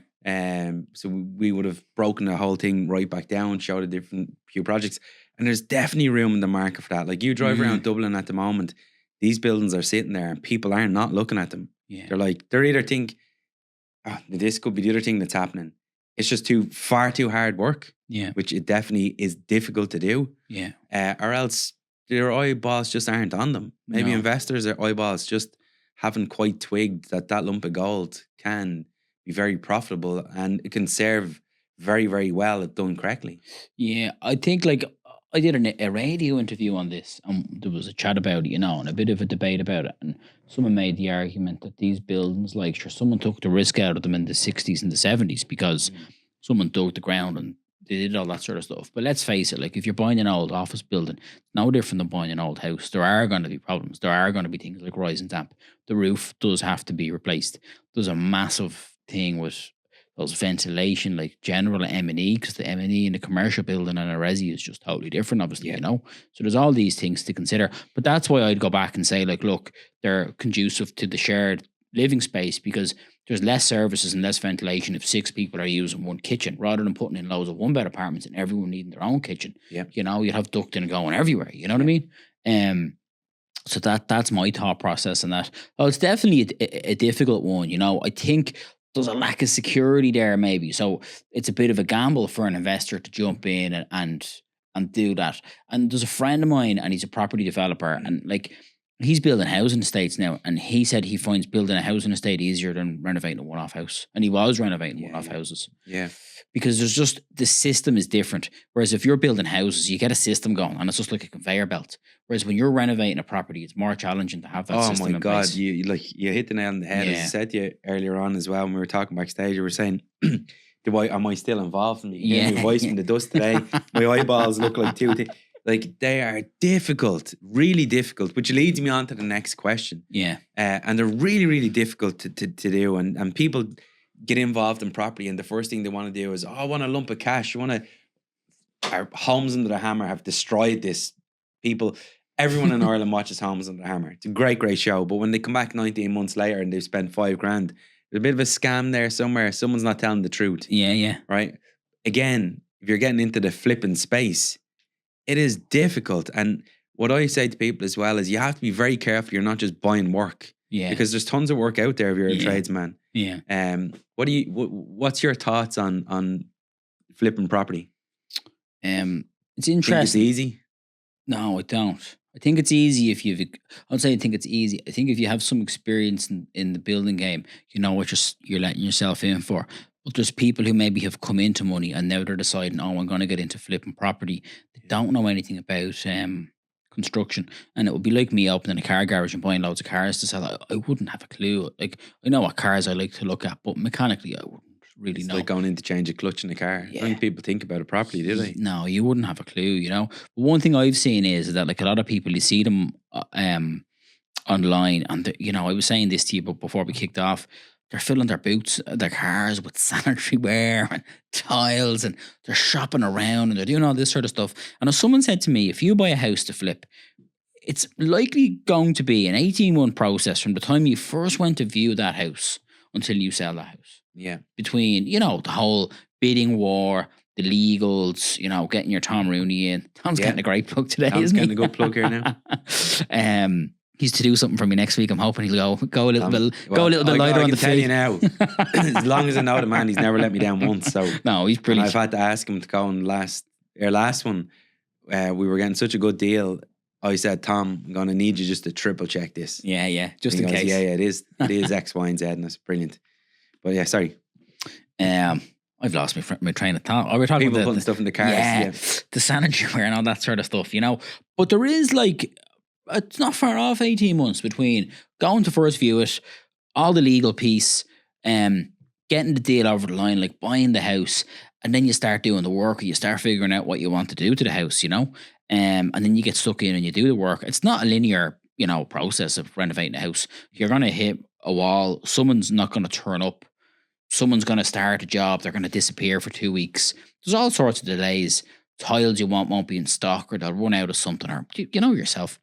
So we would have broken the whole thing right back down, showed a different few projects. And there's definitely room in the market for that. Like you drive around Dublin at the moment, these buildings are sitting there and people are not looking at them. Yeah. They're either think, oh, this could be the other thing that's happening. It's just far too hard work. Yeah. Which it definitely is difficult to do. Yeah. Or else their eyeballs just aren't on them. Maybe investors, their eyeballs just haven't quite twigged that lump of gold can be very profitable and it can serve very, very well if done correctly. Yeah, I think like I did a radio interview on this and there was a chat about it, you know, and a bit of a debate about it. And someone made the argument that these buildings, like sure, someone took the risk out of them in the 60s and the 70s because someone dug the ground and they did all that sort of stuff. But let's face it, like if you're buying an old office building, no different than buying an old house. There are going to be problems. There are going to be things like rise and damp. The roof does have to be replaced. There's a massive thing with those ventilation, like general M&E, because the M&E in a commercial building and a resi is just totally different, obviously, you know? So there's all these things to consider. But that's why I'd go back and say, like, look, they're conducive to the shared living space because there's less services and less ventilation if 6 people are using one kitchen rather than putting in loads of one-bed apartments and everyone needing their own kitchen. Yeah. You know, you'd have ducting going everywhere, you know what I mean? So that's my thought process on that. Well, it's definitely a difficult one, you know. I think there's a lack of security there maybe. So it's a bit of a gamble for an investor to jump in and do that. And there's a friend of mine and he's a property developer and like he's building housing estates now and he said he finds building a housing estate easier than renovating a one-off house. And he was renovating one-off houses. Yeah. Because there's just, the system is different. Whereas if you're building houses, you get a system going and it's just like a conveyor belt. Whereas when you're renovating a property, it's more challenging to have that system in place. Oh my God, you hit the nail on the head. As I said to you earlier on as well, when we were talking backstage, you were saying, am I still involved in me? Yeah. My voice from the dust today. My eyeballs look like two things. Like they are difficult, really difficult, which leads me on to the next question. Yeah. And they're really, really difficult to do. And people get involved in property and the first thing they want to do is, I want a lump of cash. Our Homes Under the Hammer have destroyed this. Everyone in Ireland watches Homes Under the Hammer. It's a great, great show. But when they come back 19 months later and they've spent $5,000 there's a bit of a scam there somewhere. Someone's not telling the truth, Yeah. right? Again, if you're getting into the flipping space, it is difficult. And what I say to people as well is you have to be very careful you're not just buying work. Yeah. Because there's tons of work out there if you're a tradesman. Yeah. What's your thoughts on flipping property? It's Think interesting. it's easy? No, I don't. I think it's easy if you've. I'd say I think it's easy. I think if you have some experience in the building game, you know what you're letting yourself in for. But there's people who maybe have come into money and now they're deciding, oh, I'm going to get into flipping property. They don't know anything about construction, and it would be like me opening a car garage and buying loads of cars to sell. I wouldn't have a clue. Like, I know what cars I like to look at, but mechanically, I wouldn't really It's know. like going in to change a clutch in a car. Yeah. I don't think people think about it properly, do they? No, you wouldn't have a clue, you know. But one thing I've seen is that, like, a lot of people, you see them online, and you know, I was saying this to you, but before we kicked off, they're filling their boots, their cars with sanitary ware and tiles, and they're shopping around and they're doing all this sort of stuff. And if someone said to me, if you buy a house to flip, it's likely going to be an 18-month process from the time you first went to view that house until you sell that house. Yeah. Between, you know, the whole bidding war, the legals, you know, getting your Tom Rooney in. Tom's getting a great plug today, Tom's isn't he? getting a good plug here now. He's to do something for me next week. I'm hoping he'll go a little bit I lighter on the tell feet. you now, as long as I know the man, he's never let me down once. So no, he's brilliant. I've had to ask him to go on last one. We were getting such a good deal. I said, Tom, I'm going to need you just to triple check this. Yeah, just in case. Yeah, it is X, Y, and Z, and that's brilliant. But yeah, sorry. I've lost my train of thought. Oh, we're talking people about putting stuff in the cars. The sanitary ware and all that sort of stuff, you know. But there is, like, it's not far off 18 months between going to first view it, all the legal piece, getting the deal over the line, like buying the house, and then you start doing the work, or you start figuring out what you want to do to the house, you know. And then you get stuck in and you do the work. It's not a linear, you know, process of renovating a house. You're going to hit a wall. Someone's not going to turn up. Someone's going to start a job. They're going to disappear for 2 weeks. There's all sorts of delays. Tiles you want won't be in stock, or they'll run out of something, or you know yourself.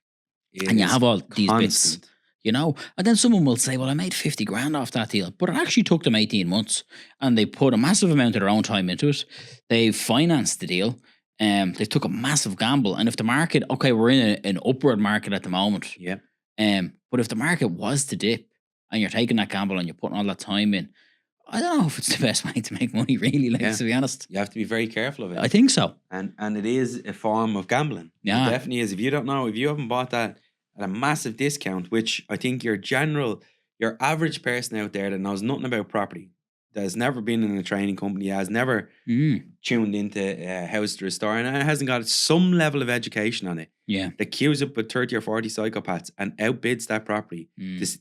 And you have all these bits, you know. And then someone will say, well, I made 50 grand off that deal. But it actually took them 18 months. And they put a massive amount of their own time into it. They've financed the deal. They took a massive gamble. And if the market, okay, we're in an upward market at the moment. Yeah. But if the market was to dip and you're taking that gamble and you're putting all that time in, I don't know if it's the best way to make money, really, to be honest. You have to be very careful of it. I think so. And it is a form of gambling. Yeah. It definitely is. If you don't know, if you haven't bought that at a massive discount, which I think your average person out there that knows nothing about property, that has never been in a training company, has never tuned into house to restore, and hasn't got some level of education on it. Yeah. That queues up with 30 or 40 psychopaths and outbids that property.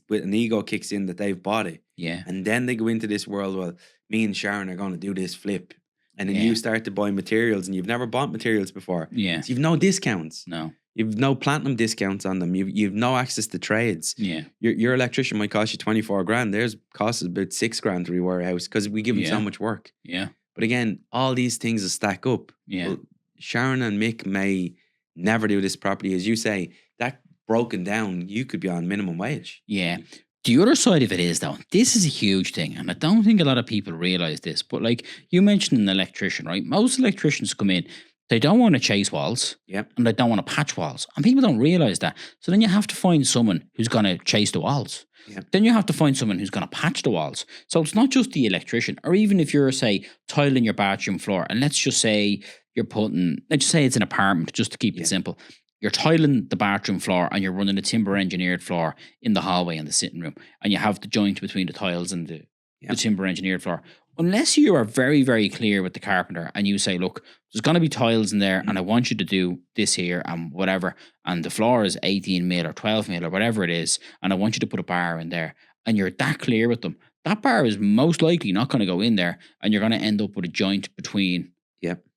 With an ego kicks in that they've bought it. Yeah. And then they go into this world, well, me and Sharon are going to do this flip. And then you start to buy materials and you've never bought materials before. Yeah. So you've no discounts. No. You've no platinum discounts on them. You've no access to trades. Yeah. Your electrician might cost you 24 grand. Theirs costs about 6 grand to rewire a house because we give them so much work. Yeah. But again, all these things will stack up. Yeah. Well, Sharon and Mick may never do this properly. As you say, that broken down, you could be on minimum wage. Yeah. The other side of it is, though, this is a huge thing, and I don't think a lot of people realize this, but like you mentioned an electrician, right? Most electricians come in, they don't want to chase walls, and they don't want to patch walls, and people don't realize that. So then you have to find someone who's going to chase the walls. Then you have to find someone who's going to patch the walls. So it's not just the electrician, or even if you're, say, tiling your bathroom floor, and let's just say let's just say it's an apartment, just to keep it simple. You're tiling the bathroom floor and you're running a timber engineered floor in the hallway and the sitting room, and you have the joint between the tiles and the timber engineered floor. Unless you are very, very clear with the carpenter and you say, look, there's going to be tiles in there and I want you to do this here and whatever, and the floor is 18 mil or 12 mil or whatever it is, and I want you to put a bar in there, and you're that clear with them, that bar is most likely not going to go in there, and you're going to end up with a joint between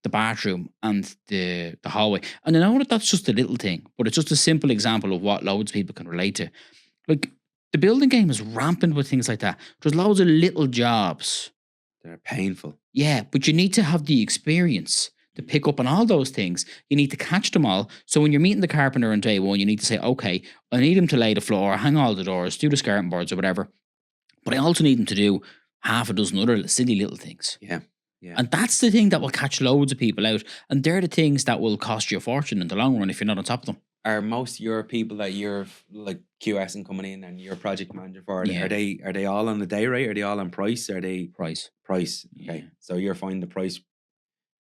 the bathroom and the hallway. And I know that that's just a little thing, but it's just a simple example of what loads of people can relate to. Like, the building game is rampant with things like that. There's loads of little jobs. They're painful. Yeah, but you need to have the experience to pick up on all those things. You need to catch them all. So when you're meeting the carpenter on day one, you need to say, okay, I need him to lay the floor, hang all the doors, do the skirting boards or whatever. But I also need them to do half a dozen other silly little things. Yeah. Yeah. And that's the thing that will catch loads of people out. And they're the things that will cost you a fortune in the long run if you're not on top of them. Are most of your people that you're like QS and coming in and you're project manager for, Yeah. are they all on the day rate? Are they all on price? Are they Price? Okay. Yeah. So you're finding the price.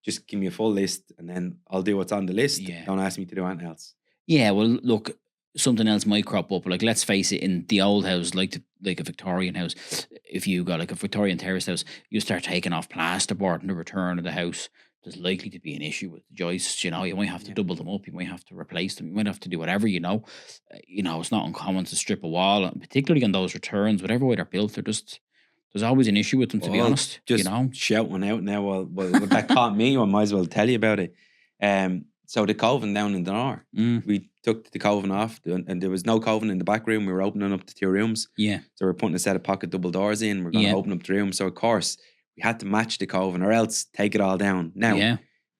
Just give me a full list and then I'll do what's on the list. Yeah. Don't ask me to do anything else. Yeah, well, look, something else might crop up. Like, let's face it, in the old house, like a Victorian house, if you got like a Victorian terrace house, you start taking off plasterboard in the return of the house, there's likely to be an issue with the joists. You know, you might have to double them up, you might have to replace them, you might have to do whatever. You know, it's not uncommon to strip a wall, and particularly on those returns, whatever way they're built, there's always an issue with them. To be honest, just shout one out now. Well, that caught me. I might as well tell you about it. So the coven down in the north, we took the coven off, and there was no coven in the back room. We were opening up the 2 rooms. Yeah. So we're putting a set of pocket double doors in. We're going to open up the room. So of course we had to match the coven, or else take it all down. Now,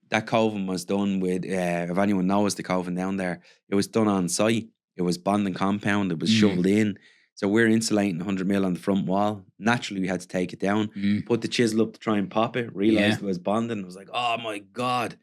that coven was done with. If anyone knows the coven down there, it was done on site. It was bonding compound. It was shoveled in. So we're insulating 100 mil on the front wall. Naturally, we had to take it down, put the chisel up to try and pop it. Realized it was bonding. I was like, oh my God.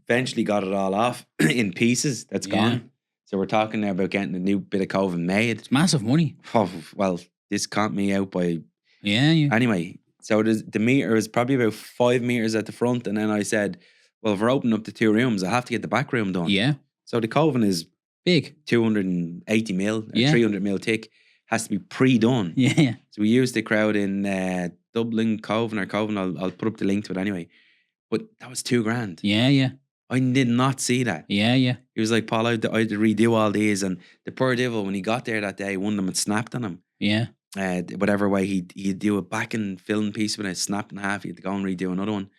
Eventually got it all off in pieces. That's gone. So we're talking now about getting a new bit of coven made. It's massive money. Oh, well, this caught me out by... Yeah. Anyway, so the meter is probably about 5 meters at the front. And then I said, well, if we're opening up the 2 rooms, I have to get the back room done. Yeah. So the coven is... big. 280 mil, 300 mil thick. Has to be pre-done. Yeah. So we used the crowd in Dublin Coven. I'll put up the link to it anyway. But that was $2,000. Yeah. I did not see that. Yeah. He was like, Paul, I had to redo all these. And the poor devil, when he got there that day, one of them had snapped on him. Yeah. Whatever way he'd do a back and film piece with it, snapped in half. He had to go and redo another one.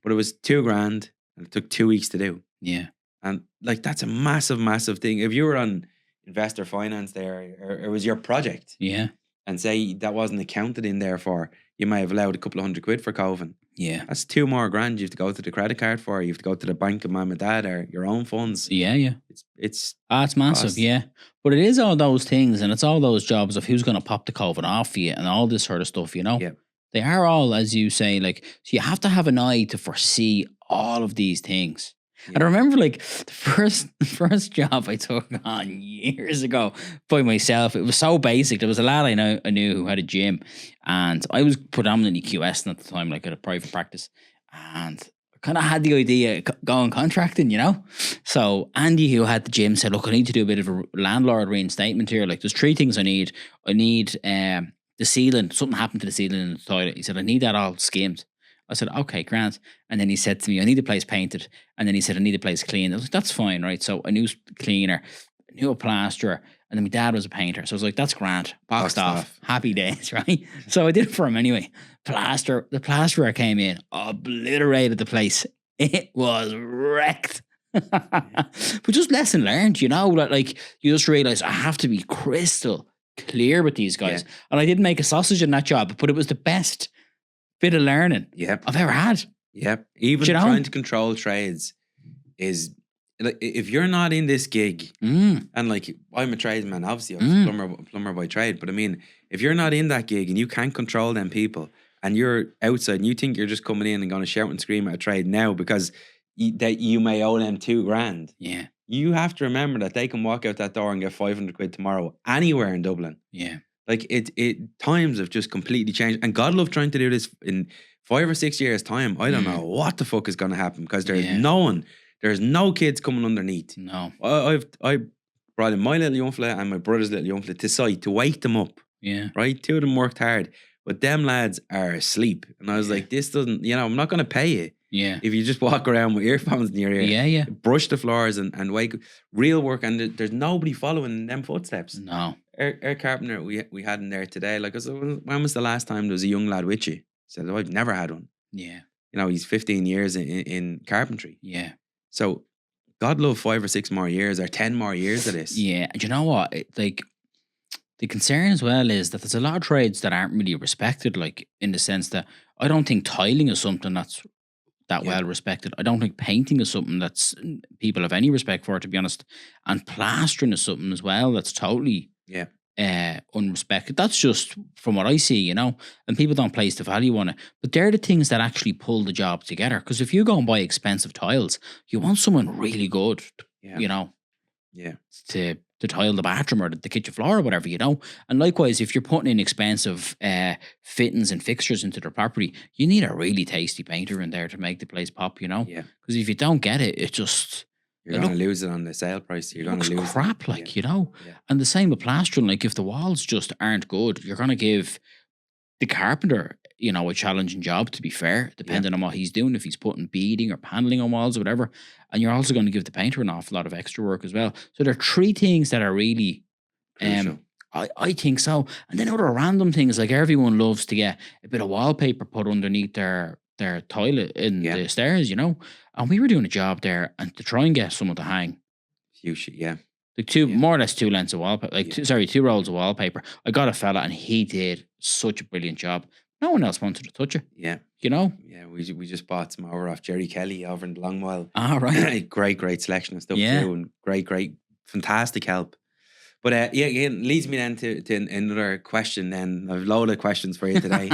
But it was $2,000 and it took 2 weeks to do. Yeah. And like, that's a massive, massive thing. If you were on investor finance there, or it was your project. Yeah. And say that wasn't accounted in there for, you may have allowed a couple of £100 for coven. Yeah. That's $2 more grand you have to go to the credit card for. You have to go to the bank of mum and dad or your own funds. Yeah. It's massive, cost. yeah. But it is all those things, and it's all those jobs of who's going to pop the coven off for you and all this sort of stuff, you know? Yeah. They are all, as you say, like, so you have to have an eye to foresee all of these things. Yeah. And I remember, like, the first job I took on years ago by myself, it was so basic. There was a lad I knew who had a gym, and I was predominantly QSing at the time, like at a private practice, and I kind of had the idea of going contracting, you know? So Andy, who had the gym, said, look, I need to do a bit of a landlord reinstatement here. Like, there's 3 things I need. I need the ceiling. Something happened to the ceiling in the toilet. He said, I need that all skimmed. I said, okay, grand. And then he said to me, I need the place painted. And then he said, I need the place cleaned. I was like, that's fine, right? So I knew a cleaner, I knew a plasterer, and then my dad was a painter. So I was like, that's grand. Boxed off. Happy days, right? So I did it for him anyway. The plasterer came in, obliterated the place. It was wrecked. But just lesson learned, you know, like you just realize I have to be crystal clear with these guys. Yeah. And I didn't make a sausage in that job, but it was the best bit of learning I've ever had. Yep. Even trying to control trades is like, if you're not in this gig, and like I'm a tradesman, obviously I'm a plumber by trade, but I mean, if you're not in that gig and you can't control them people and you're outside and you think you're just coming in and going to shout and scream at a trade now because that you may owe them $2,000. Yeah. You have to remember that they can walk out that door and get £500 tomorrow anywhere in Dublin. Yeah. Like it times have just completely changed. And God love trying to do this in 5 or 6 years time. I don't know what the fuck is going to happen because there's no kids coming underneath. No. I brought in my little young fella and my brother's little young fella to site to wake them up. Yeah. Right? 2 of them worked hard, but them lads are asleep. And I was like, this doesn't, I'm not going to pay you. Yeah. If you just walk around with earphones in your ear. Yeah. Brush the floors and wake real work. And there's nobody following them footsteps. No. Our carpenter we had in there today. Like I said, when was the last time there was a young lad with you? He said, I've never had one. Yeah. He's 15 years in carpentry. Yeah. So God love 5 or 6 more years or 10 more years of this. Yeah. And you know what? Like, the concern as well is that there's a lot of trades that aren't really respected, like in the sense that I don't think tiling is something that's that well respected. I don't think painting is something that's people have any respect for, to be honest. And plastering is something as well that's totally unrespected. That's just from what I see, and people don't place the value on it. But they're the things that actually pull the job together. Because if you go and buy expensive tiles, you want someone really good, Yeah. Yeah. To tile the bathroom or the kitchen floor or whatever, And likewise, if you're putting in expensive fittings and fixtures into the property, you need a really tasty painter in there to make the place pop, Yeah. Because if you don't get it, it just... You're going to lose it on the sale price. You're going to lose crap, it. Yeah. And the same with plastering. Like, if the walls just aren't good, you're going to give the carpenter, a challenging job, to be fair, depending on what he's doing, if he's putting beading or paneling on walls or whatever. And you're also going to give the painter an awful lot of extra work as well. So there are three things that are really, I think so. And then other random things, like everyone loves to get a bit of wallpaper put underneath their toilet in the stairs, And we were doing a job there, and to try and get someone to hang. Like more or less 2 lengths of wallpaper, 2 rolls of wallpaper. I got a fella, and he did such a brilliant job. No one else wanted to touch it. Yeah. Yeah, we just bought some over off Jerry Kelly over in Longmile. Right. Great selection of stuff too, and great, fantastic help. But again, leads me then to another question. Then I've a load of questions for you today,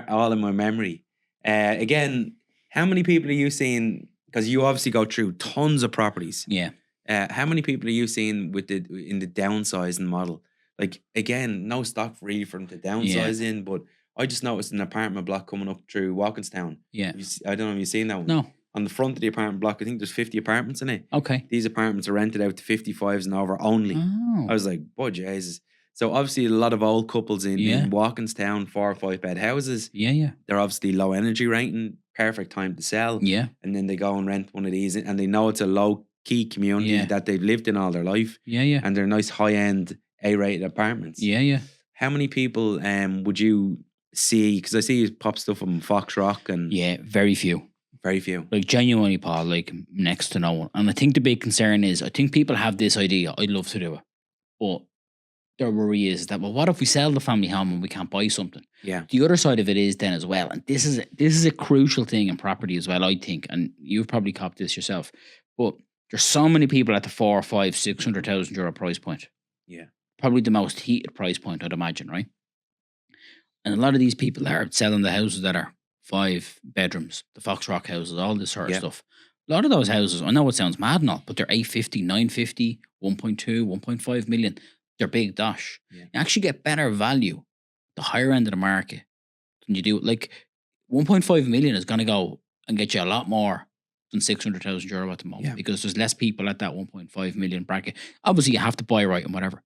all in my memory. Again, how many people are you seeing? Because you obviously go through tons of properties. Yeah. How many people are you seeing in the downsizing model? Like, again, no stock really for them to downsize in, but I just noticed an apartment block coming up through Walkinstown. Yeah. I don't know if you've seen that one. No. On the front of the apartment block, I think there's 50 apartments in it. Okay. These apartments are rented out to 55s and over only. Oh. I was like, boy, Jesus. So obviously a lot of old couples in Walkinstown, 4 or 5 bed houses. Yeah. They're obviously low energy rating, perfect time to sell. Yeah. And then they go and rent one of these, and they know it's a low key community that they've lived in all their life. Yeah. And they're nice high end A-rated apartments. Yeah. How many people would you see? Because I see you pop stuff on Fox Rock and very few. Very few. Like, genuinely, Paul, like next to no one. And I think the big concern is, I think people have this idea, I'd love to do it, but their worry is that, well, what if we sell the family home and we can't buy something? Yeah. The other side of it is then as well, and this is a crucial thing in property as well, I think, and you've probably copped this yourself, but there's so many people at the 400,000, 500,000, 600,000 euro price point. Yeah. Probably the most heated price point, I'd imagine, right? And a lot of these people are selling the houses that are 5 bedrooms, the Fox Rock houses, all this sort of stuff. A lot of those houses, I know it sounds mad and all, but they're 850, 950, 1.2, 1.5 million. They're big dosh. Yeah. You actually get better value the higher end of the market than you do. Like, 1.5 million is going to go and get you a lot more than 600,000 euro at the moment, because there's less people at that 1.5 million bracket. Obviously, you have to buy right and whatever.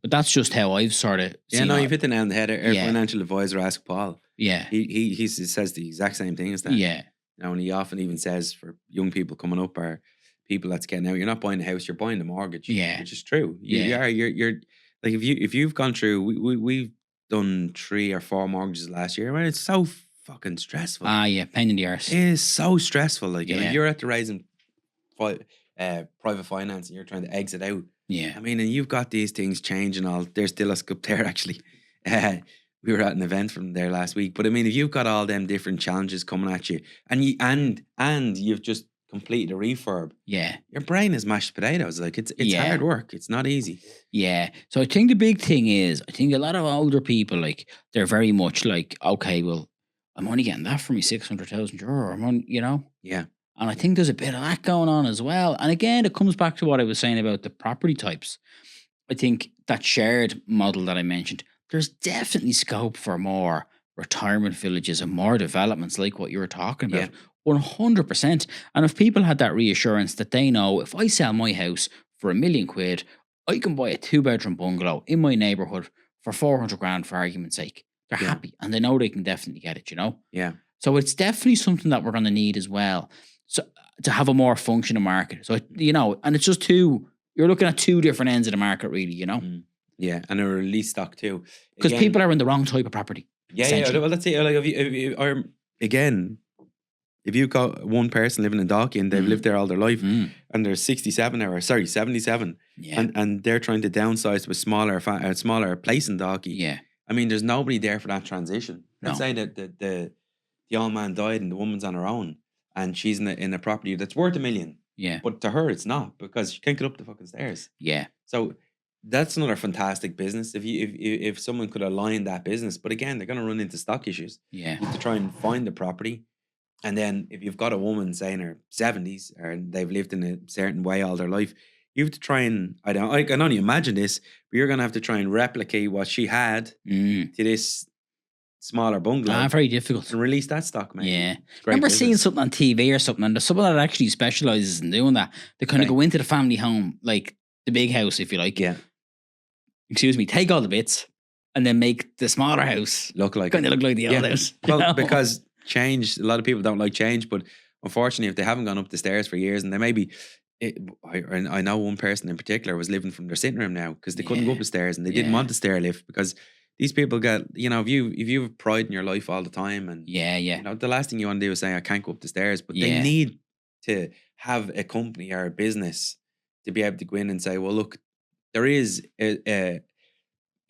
But that's just how I've sort of seen you've hit the nail on the head. Our financial advisor, Ask Paul. Yeah. He says the exact same thing as that. Yeah. And he often even says, for young people coming up or people that's getting out, you're not buying a house, you're buying the mortgage. Yeah. Which is true. Yeah. You're like, if you've gone through, we've done 3 or 4 mortgages last year, man, it's so fucking stressful. Pain in the arse. It is so stressful. Like, if you're at the raising private finance and you're trying to exit out. Yeah. I mean, and you've got these things changing all. There's still a scoop there, actually. We were at an event from there last week. But I mean, if you've got all them different challenges coming at you, and you've just completed a refurb, your brain is mashed potatoes. Like, it's hard work. It's not easy. Yeah. So I think the big thing is, I think a lot of older people, like, they're very much like, okay, well, I'm only getting that for me 600,000 euro. I'm on, Yeah. And I think there's a bit of that going on as well. And again, it comes back to what I was saying about the property types. I think that shared model that I mentioned, there's definitely scope for more retirement villages and more developments like what you were talking about. 100%. And if people had that reassurance that they know, if I sell my house for £1 million, I can buy a 2-bedroom bungalow in my neighborhood for 400 grand, for argument's sake. They're happy and they know they can definitely get it, Yeah. So it's definitely something that we're going to need as well. So to have a more functioning market. So, and it's just you're looking at 2 different ends of the market, really, Yeah, and a release stock too. Because people are in the wrong type of property. Yeah. Well, let's say, like, if you've got one person living in Dalkey and they've lived there all their life, and they're 77, and they're trying to downsize to a smaller place in Dalkey. Yeah. I mean, there's nobody there for that transition. Let's No. say that the old man died and the woman's on her own, and she's in a property that's worth $1 million. Yeah. But to her, it's not, because she can't get up the fucking stairs. Yeah. So That's another fantastic business. If someone could align that business, but again, they're going to run into stock issues. Yeah. You have to try and find the property, and then if you've got a woman, say in her 70s, or they've lived in a certain way all their life, you have to try and I can only imagine this, but you're going to have to try and replicate what she had to this smaller bungalow Very difficult. and release that stock, mate. Yeah. Great Remember business. seeing something on TV or something, and there's someone that actually specializes in doing that. They kind of Okay. go into the family home, like the big house, if you like. Yeah, Excuse me, take all the bits and then make the smaller house look like kind of look like the old Yeah. house. you Well, know? because change, a lot of people don't like change, but unfortunately, if they haven't gone up the stairs for years, and they maybe, I know one person in particular was living from their sitting room now because they couldn't go up the stairs and they didn't Yeah. want the stair lift, because these people get, if you have pride in your life all the time, and yeah. the last thing you want to do is say, I can't go up the stairs, but they Yeah. need to have a company or a business to be able to go in and say, well, look, there is a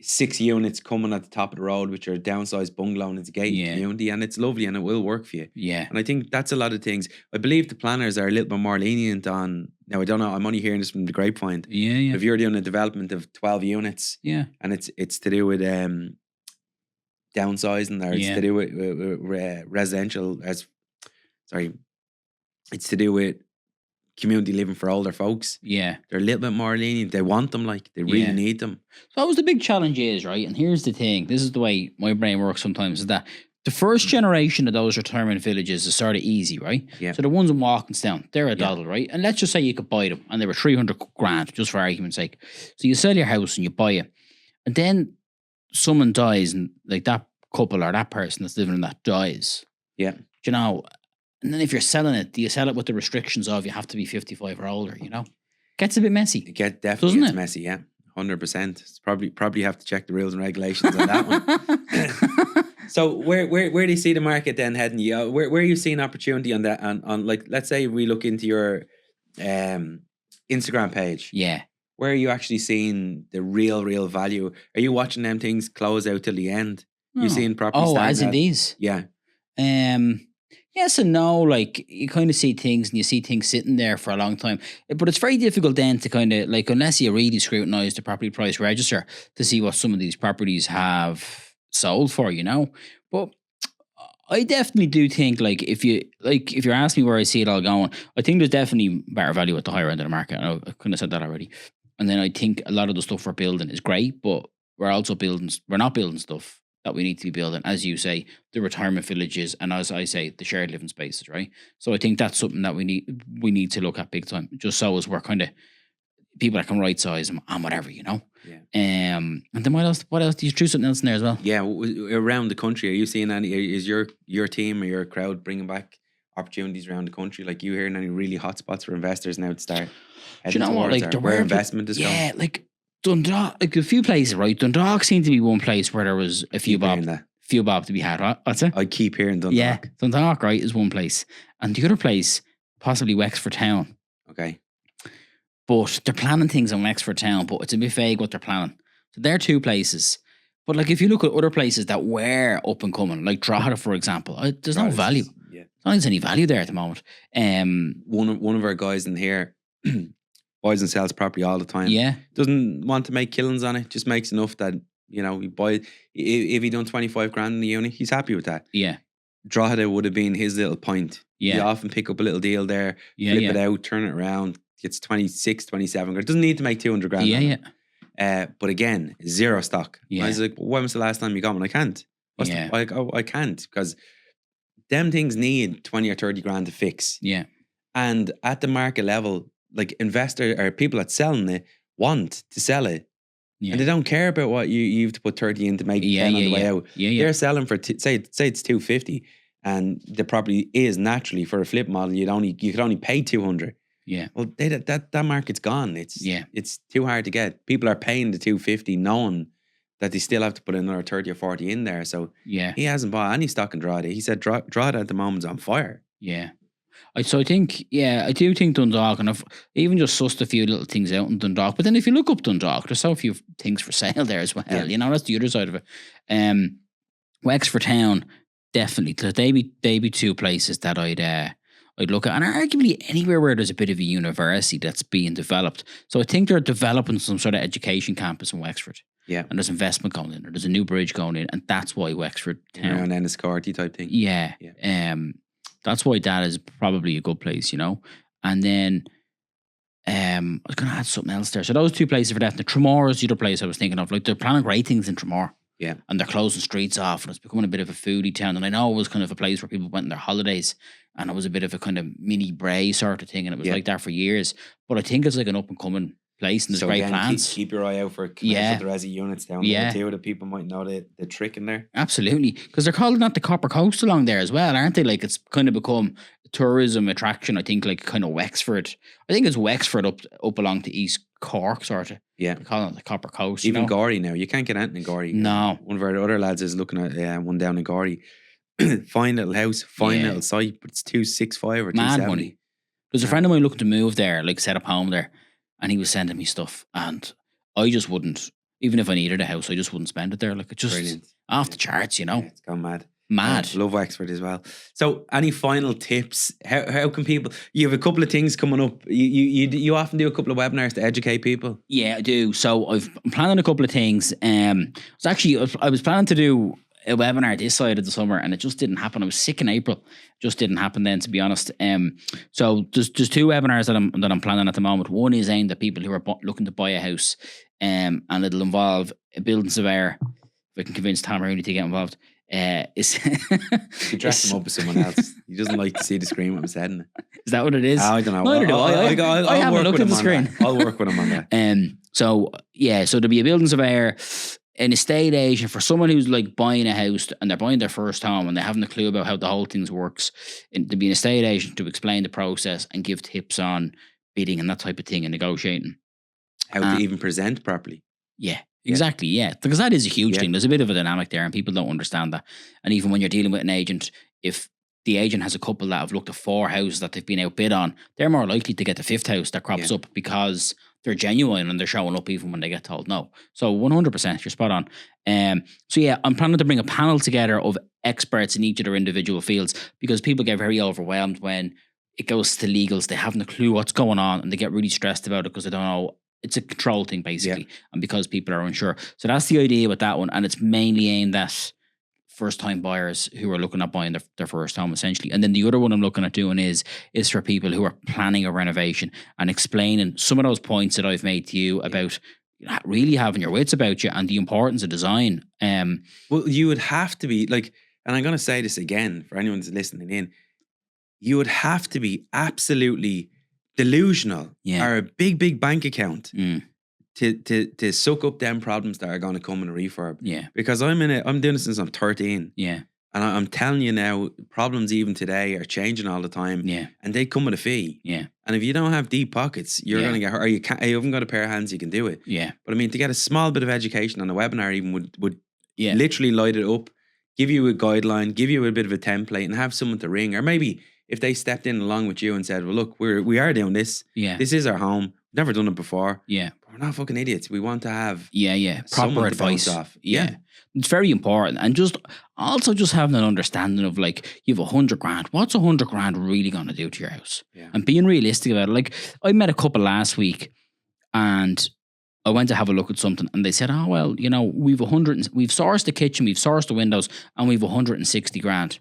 6 units coming at the top of the road, which are a downsized bungalow, and it's a gated Yeah. community, and it's lovely and it will work for you. Yeah. And I think that's a lot of things. I believe the planners are a little bit more lenient on, now I don't know, I'm only hearing this from the grapevine. Yeah. If you're doing a development of 12 units Yeah. and it's to do with downsizing, or it's Yeah. to do with residential, it's to do with community living for older folks, Yeah. they're a little bit more lenient. They want them, like they really Yeah. need them. So that was the big challenge is, right? And here's the thing. This is the way my brain works sometimes, is that the first generation of those retirement villages is sort of easy, right? Yeah. So the ones in Walkinstown, they're a doddle, right? And let's just say you could buy them and they were 300 grand, just for argument's sake. So you sell your house and you buy it. And then someone dies, and like that couple or that person that's living in that dies. Yeah. You know, and then if you're selling it, do you sell it with the restrictions of you have to be 55 or older, you know? Gets a bit messy. It definitely Doesn't gets it? messy, yeah. 100%. It's probably have to check the rules and regulations on that one. So where do you see the market then heading? Where are you seeing opportunity on that? On like, let's say we look into your Instagram page. Yeah. Where are you actually seeing the real value? Are you watching them things close out till the end? You seeing property? Oh, starting as in at- these? Yeah. Yes and no. Like, you kind of see things and you see things sitting there for a long time. But it's very difficult then to kind of, like, unless you really scrutinise the property price register to see what some of these properties have sold for, you know? But I definitely do think, like, if you're asking me where I see it all going, I think there's definitely better value at the higher end of the market. I couldn't have said that already. And then I think a lot of the stuff we're building is great, but we're not building stuff that we need to be building, as you say, the retirement villages, and as I say, the shared living spaces, right? So I think that's something that we need to look at big time, just so as we're kind of people that can right size them and whatever, you know. Yeah. And then what else? Did you threw something else in there as well? Yeah. Around the country, are you seeing any? Is your team or your crowd bringing back opportunities around the country? Like, you hearing any really hot spots for investors now to start? Do you know what? Like, where investment is going? Yeah, like Dundalk, like a few places, right? Dundalk seemed to be one place where there was a few bob to be had, right? What's it? I keep hearing Dundalk. Yeah, Dundalk, right, is one place. And the other place, possibly Wexford Town. Okay. But they're planning things in Wexford Town, but it's a bit vague what they're planning. So they're two places. But like, if you look at other places that were up and coming, like Drogheda, for example, there's no value. Yeah. Not there's any value there at the moment. One of our guys in here buys and sells property all the time. Yeah. Doesn't want to make killings on it. Just makes enough that, he buy. If he done 25 grand in the unit, he's happy with that. Yeah. Drogheda would have been his little point. Yeah. You often pick up a little deal there, flip it out, turn it around, gets 26, 27 grand. Doesn't need to make 200 grand. Yeah. But again, zero stock. Yeah. I was like, when was the last time you got one? I can't. I can't, because them things need 20 or 30 grand to fix. Yeah. And at the market level, like, investor or people that selling it want to sell it. Yeah. And they don't care about what you have to put 30 in to make 10 on the way out. Yeah. They're selling for, say it's 250, and the property is naturally, for a flip model, you could only pay 200. Yeah. Well, that market's gone. It's too hard to get. People are paying the 250 knowing that they still have to put another 30 or 40 in there. So yeah, he hasn't bought any stock in Drogheda. He said Drogheda at the moment's on fire. Yeah. So I think, I do think Dundalk, and I've even just sussed a few little things out in Dundalk. But then if you look up Dundalk, there's so few things for sale there as well. Yeah. That's the other side of it. Wexford Town, definitely. They be two places that I'd look at, and arguably anywhere where there's a bit of a university that's being developed. So I think they're developing some sort of education campus in Wexford. Yeah. And there's investment going in, or there's a new bridge going in, and that's why Wexford town. Around Enniscorthy type thing. Yeah. That's why that is probably a good place, you know. And then I was going to add something else there. So those two places for definite. Tramore is the other place I was thinking of. Like, they're planning great things in Tramore. Yeah. And they're closing streets off, and it's becoming a bit of a foodie town. And I know it was kind of a place where people went on their holidays, and it was a bit of a kind of mini Bray sort of thing, and it was like that for years. But I think it's like an up and coming place, and there's great plans. Keep your eye out for commercial resi units down there too, that people might know the trick in there. Absolutely, because they're calling that the Copper Coast along there as well, aren't they? Like, it's kind of become a tourism attraction. I think, like, kind of Wexford. I think it's Wexford up along to East Cork, sort of. Yeah, they call it the Copper Coast. Even Gorey now, you can't get anything in Gorey. No, one of our other lads is looking at one down in Gorey. Fine little house, fine little site, but it's 265 or 270. Mad money. There's a friend of mine looking to move there, like set up home there, and he was sending me stuff, and I just wouldn't, even if I needed a house, I just wouldn't spend it there. Like, it's just brilliant. Off the charts, you know. Yeah, it's gone mad. Mad. Love Wexford as well. So, any final tips? How can people? You have a couple of things coming up. You often do a couple of webinars to educate people. Yeah, I do. So I'm planning a couple of things. I was planning to do a webinar this side of the summer, and it just didn't happen. I was sick in April. Just didn't happen then, to be honest. So there's two webinars that I'm planning at the moment. One is aimed at people who are looking to buy a house, and it'll involve a building surveyor. If I can convince Tom Rooney to get involved. You dress him up with someone else. He doesn't like to see the screen with his head in it. Is that what it is? I don't know. Neither do I. I haven't looked at the screen. I'll work with him on that. So there'll be a building surveyor, an estate agent for someone who's like buying a house and they're buying their first home and they haven't a clue about how the whole thing works. And there'll be an estate agent to explain the process and give tips on bidding and that type of thing and negotiating. How to even present properly. Yeah. Exactly, yeah. Because that is a huge thing. There's a bit of a dynamic there and people don't understand that. And even when you're dealing with an agent, if the agent has a couple that have looked at 4 houses that they've been outbid on, they're more likely to get the 5th house that crops up because they're genuine and they're showing up even when they get told no. So 100%, you're spot on. I'm planning to bring a panel together of experts in each of their individual fields because people get very overwhelmed when it goes to legals. They haven't a clue what's going on and they get really stressed about it because they don't know. It's a control thing, basically, and because people are unsure. So that's the idea with that one, and it's mainly aimed at first-time buyers who are looking at buying their first home, essentially. And then the other one I'm looking at doing is for people who are planning a renovation and explaining some of those points that I've made to you about really having your wits about you and the importance of design. Well, you would have to be like, and I'm going to say this again for anyone that's listening in, you would have to be absolutely delusional or a big bank account to suck up them problems that are going to come in a refurb. Yeah. Because I'm doing this since I'm 13. Yeah. And I'm telling you now, problems even today are changing all the time. Yeah. And they come with a fee. Yeah. And if you don't have deep pockets, you're going to get hurt. Or you haven't got a pair of hands, you can do it. Yeah. But I mean, to get a small bit of education on a webinar even would literally light it up, give you a guideline, give you a bit of a template and have someone to ring. Or maybe if they stepped in along with you and said, well, look, we are doing this. Yeah. This is our home. Never done it before. Yeah. But we're not fucking idiots. We want to have proper advice. Yeah. It's very important. And just having an understanding of like, you have $100,000. What's $100,000 really going to do to your house? Yeah. And being realistic about it. Like, I met a couple last week and I went to have a look at something and they said, oh, well, you know, we've sourced the kitchen, we've sourced the windows and we've $160,000.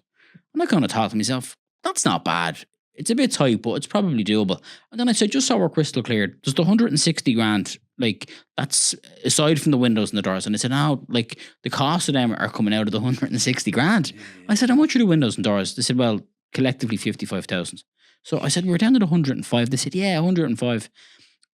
And I kind of thought to myself, that's not bad. It's a bit tight, but it's probably doable. And then I said, just so we're crystal clear, does the $160,000, like, that's aside from the windows and the doors? And they said, no, like, the cost of them are coming out of the $160,000. Yeah. I said, how much are the windows and doors? They said, well, collectively 55,000. So I said, we're down to the 105. They said, yeah, 105.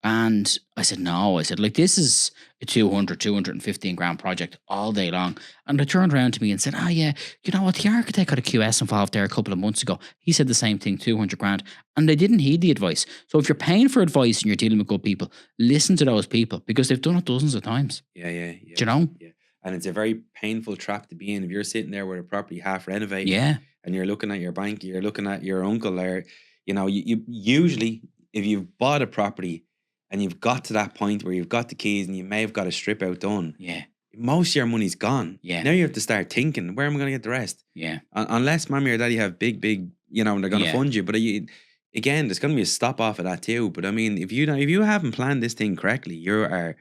And I said, no. I said, like, this is a 215 grand project all day long. And they turned around to me and said, yeah, you know what? The architect had a QS involved there a couple of months ago. He said the same thing, 200 grand. And they didn't heed the advice. So if you're paying for advice and you're dealing with good people, listen to those people because they've done it dozens of times. Yeah. Do you know? Yeah. And it's a very painful trap to be in. If you're sitting there with a property half renovated and you're looking at your bank, you're looking at your uncle or, you know, you usually, if you've bought a property, and you've got to that point where you've got the keys and you may have got a strip out done. Yeah. Most of your money's gone. Yeah. Now you have to start thinking, where am I going to get the rest? Yeah. Unless mommy or daddy have big you know, and they're going to Yeah. fund you. But again, there's going to be a stop off of that too. But I mean, if you haven't planned this thing correctly, you are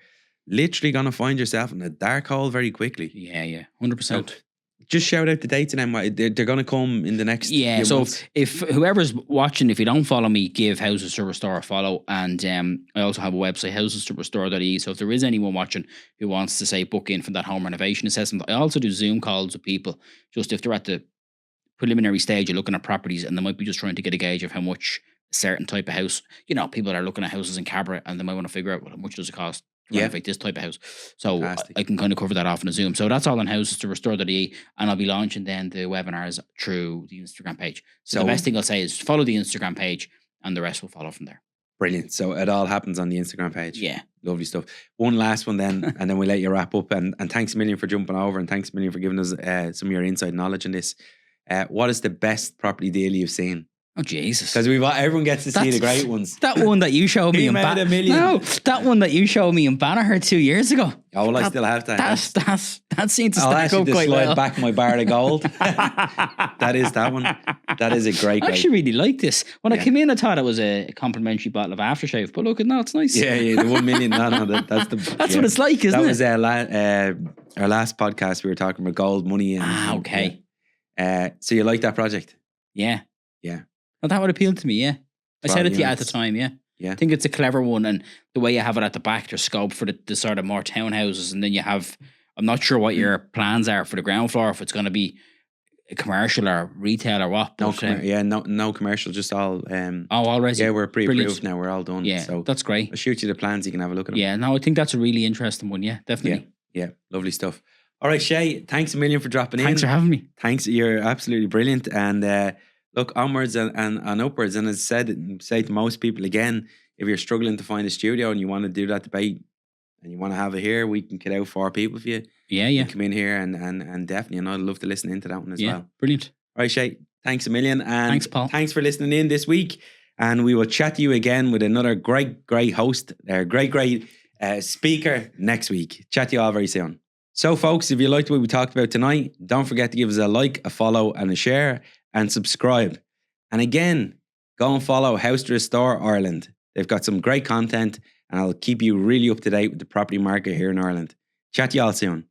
literally going to find yourself in a dark hole very quickly. Yeah, 100%. Just shout out the dates and then they're going to come in the next few so months. if whoever's watching, if you don't follow me, give Houses to Restore a follow. And I also have a website, houses2restore.ie. So if there is anyone watching who wants to say book in for that home renovation assessment, I also do Zoom calls with people, just if they're at the preliminary stage of looking at properties and they might be just trying to get a gauge of how much a certain type of house, you know, people that are looking at houses in Cabra and they might want to figure out, well, how much does it cost to renovate this type of house. So Fantastic. I can kind of cover that off in a Zoom. So that's all on Houses to Restore.ie, and I'll be launching then the webinars through the Instagram page. So the best thing I'll say is follow the Instagram page and the rest will follow from there. Brilliant. So it all happens on the Instagram page. Yeah. Lovely stuff. One last one then, and then we'll let you wrap up. And thanks a million for jumping over, and thanks a million for giving us some of your inside knowledge in this. What is the best property deal you've seen? Oh, Jesus. Because everyone gets to see the great ones. That one that you showed me in $1 million. No, that one that you showed me in Banagher 2 years ago. Oh, well, I still have that. That seems to I'll stack ask you up to quite slide well. back my bar of gold. That is that one. That is a great. I actually really like this. When I came in, I thought it was a complimentary bottle of aftershave, but look, no, it's nice. Yeah, the 1 million. No, that's the. That's what it's like, isn't that it? was our last podcast. We were talking about gold money. And, okay. So you like that project? Yeah. Yeah. Well, that would appeal to me, yeah. I said it to you at the time, yeah. Yeah. I think it's a clever one, and the way you have it at the back, there's scope for the sort of more townhouses, and then you have, I'm not sure what your plans are for the ground floor, if it's going to be a commercial or retail or what. No, But, no commercial, just all. already. Yeah, we're pre-approved Brilliant. now. We're all done. Yeah, so that's great. I'll shoot you the plans. You can have a look at them. Yeah, no, I think that's a really interesting one. Yeah, definitely. Yeah, lovely stuff. All right, Shay, thanks a million for dropping in. Thanks for having me. Thanks, you're absolutely brilliant. And look, onwards and upwards. And as I said, say to most people again, if you're struggling to find a studio and you want to do that debate and you want to have it here, we can get out 4 people for you. Yeah. You come in here and definitely, I'd love to listen into that one as well. Brilliant. All right, Shay, thanks a million. And Thanks, Paul. Thanks for listening in this week. And we will chat to you again with another great host, great speaker next week. Chat to you all very soon. So, folks, if you liked what we talked about tonight, don't forget to give us a like, a follow, and a share, and subscribe. And again, go and follow House to Restore Ireland. They've got some great content, and I'll keep you really up to date with the property market here in Ireland. Chat to you all soon.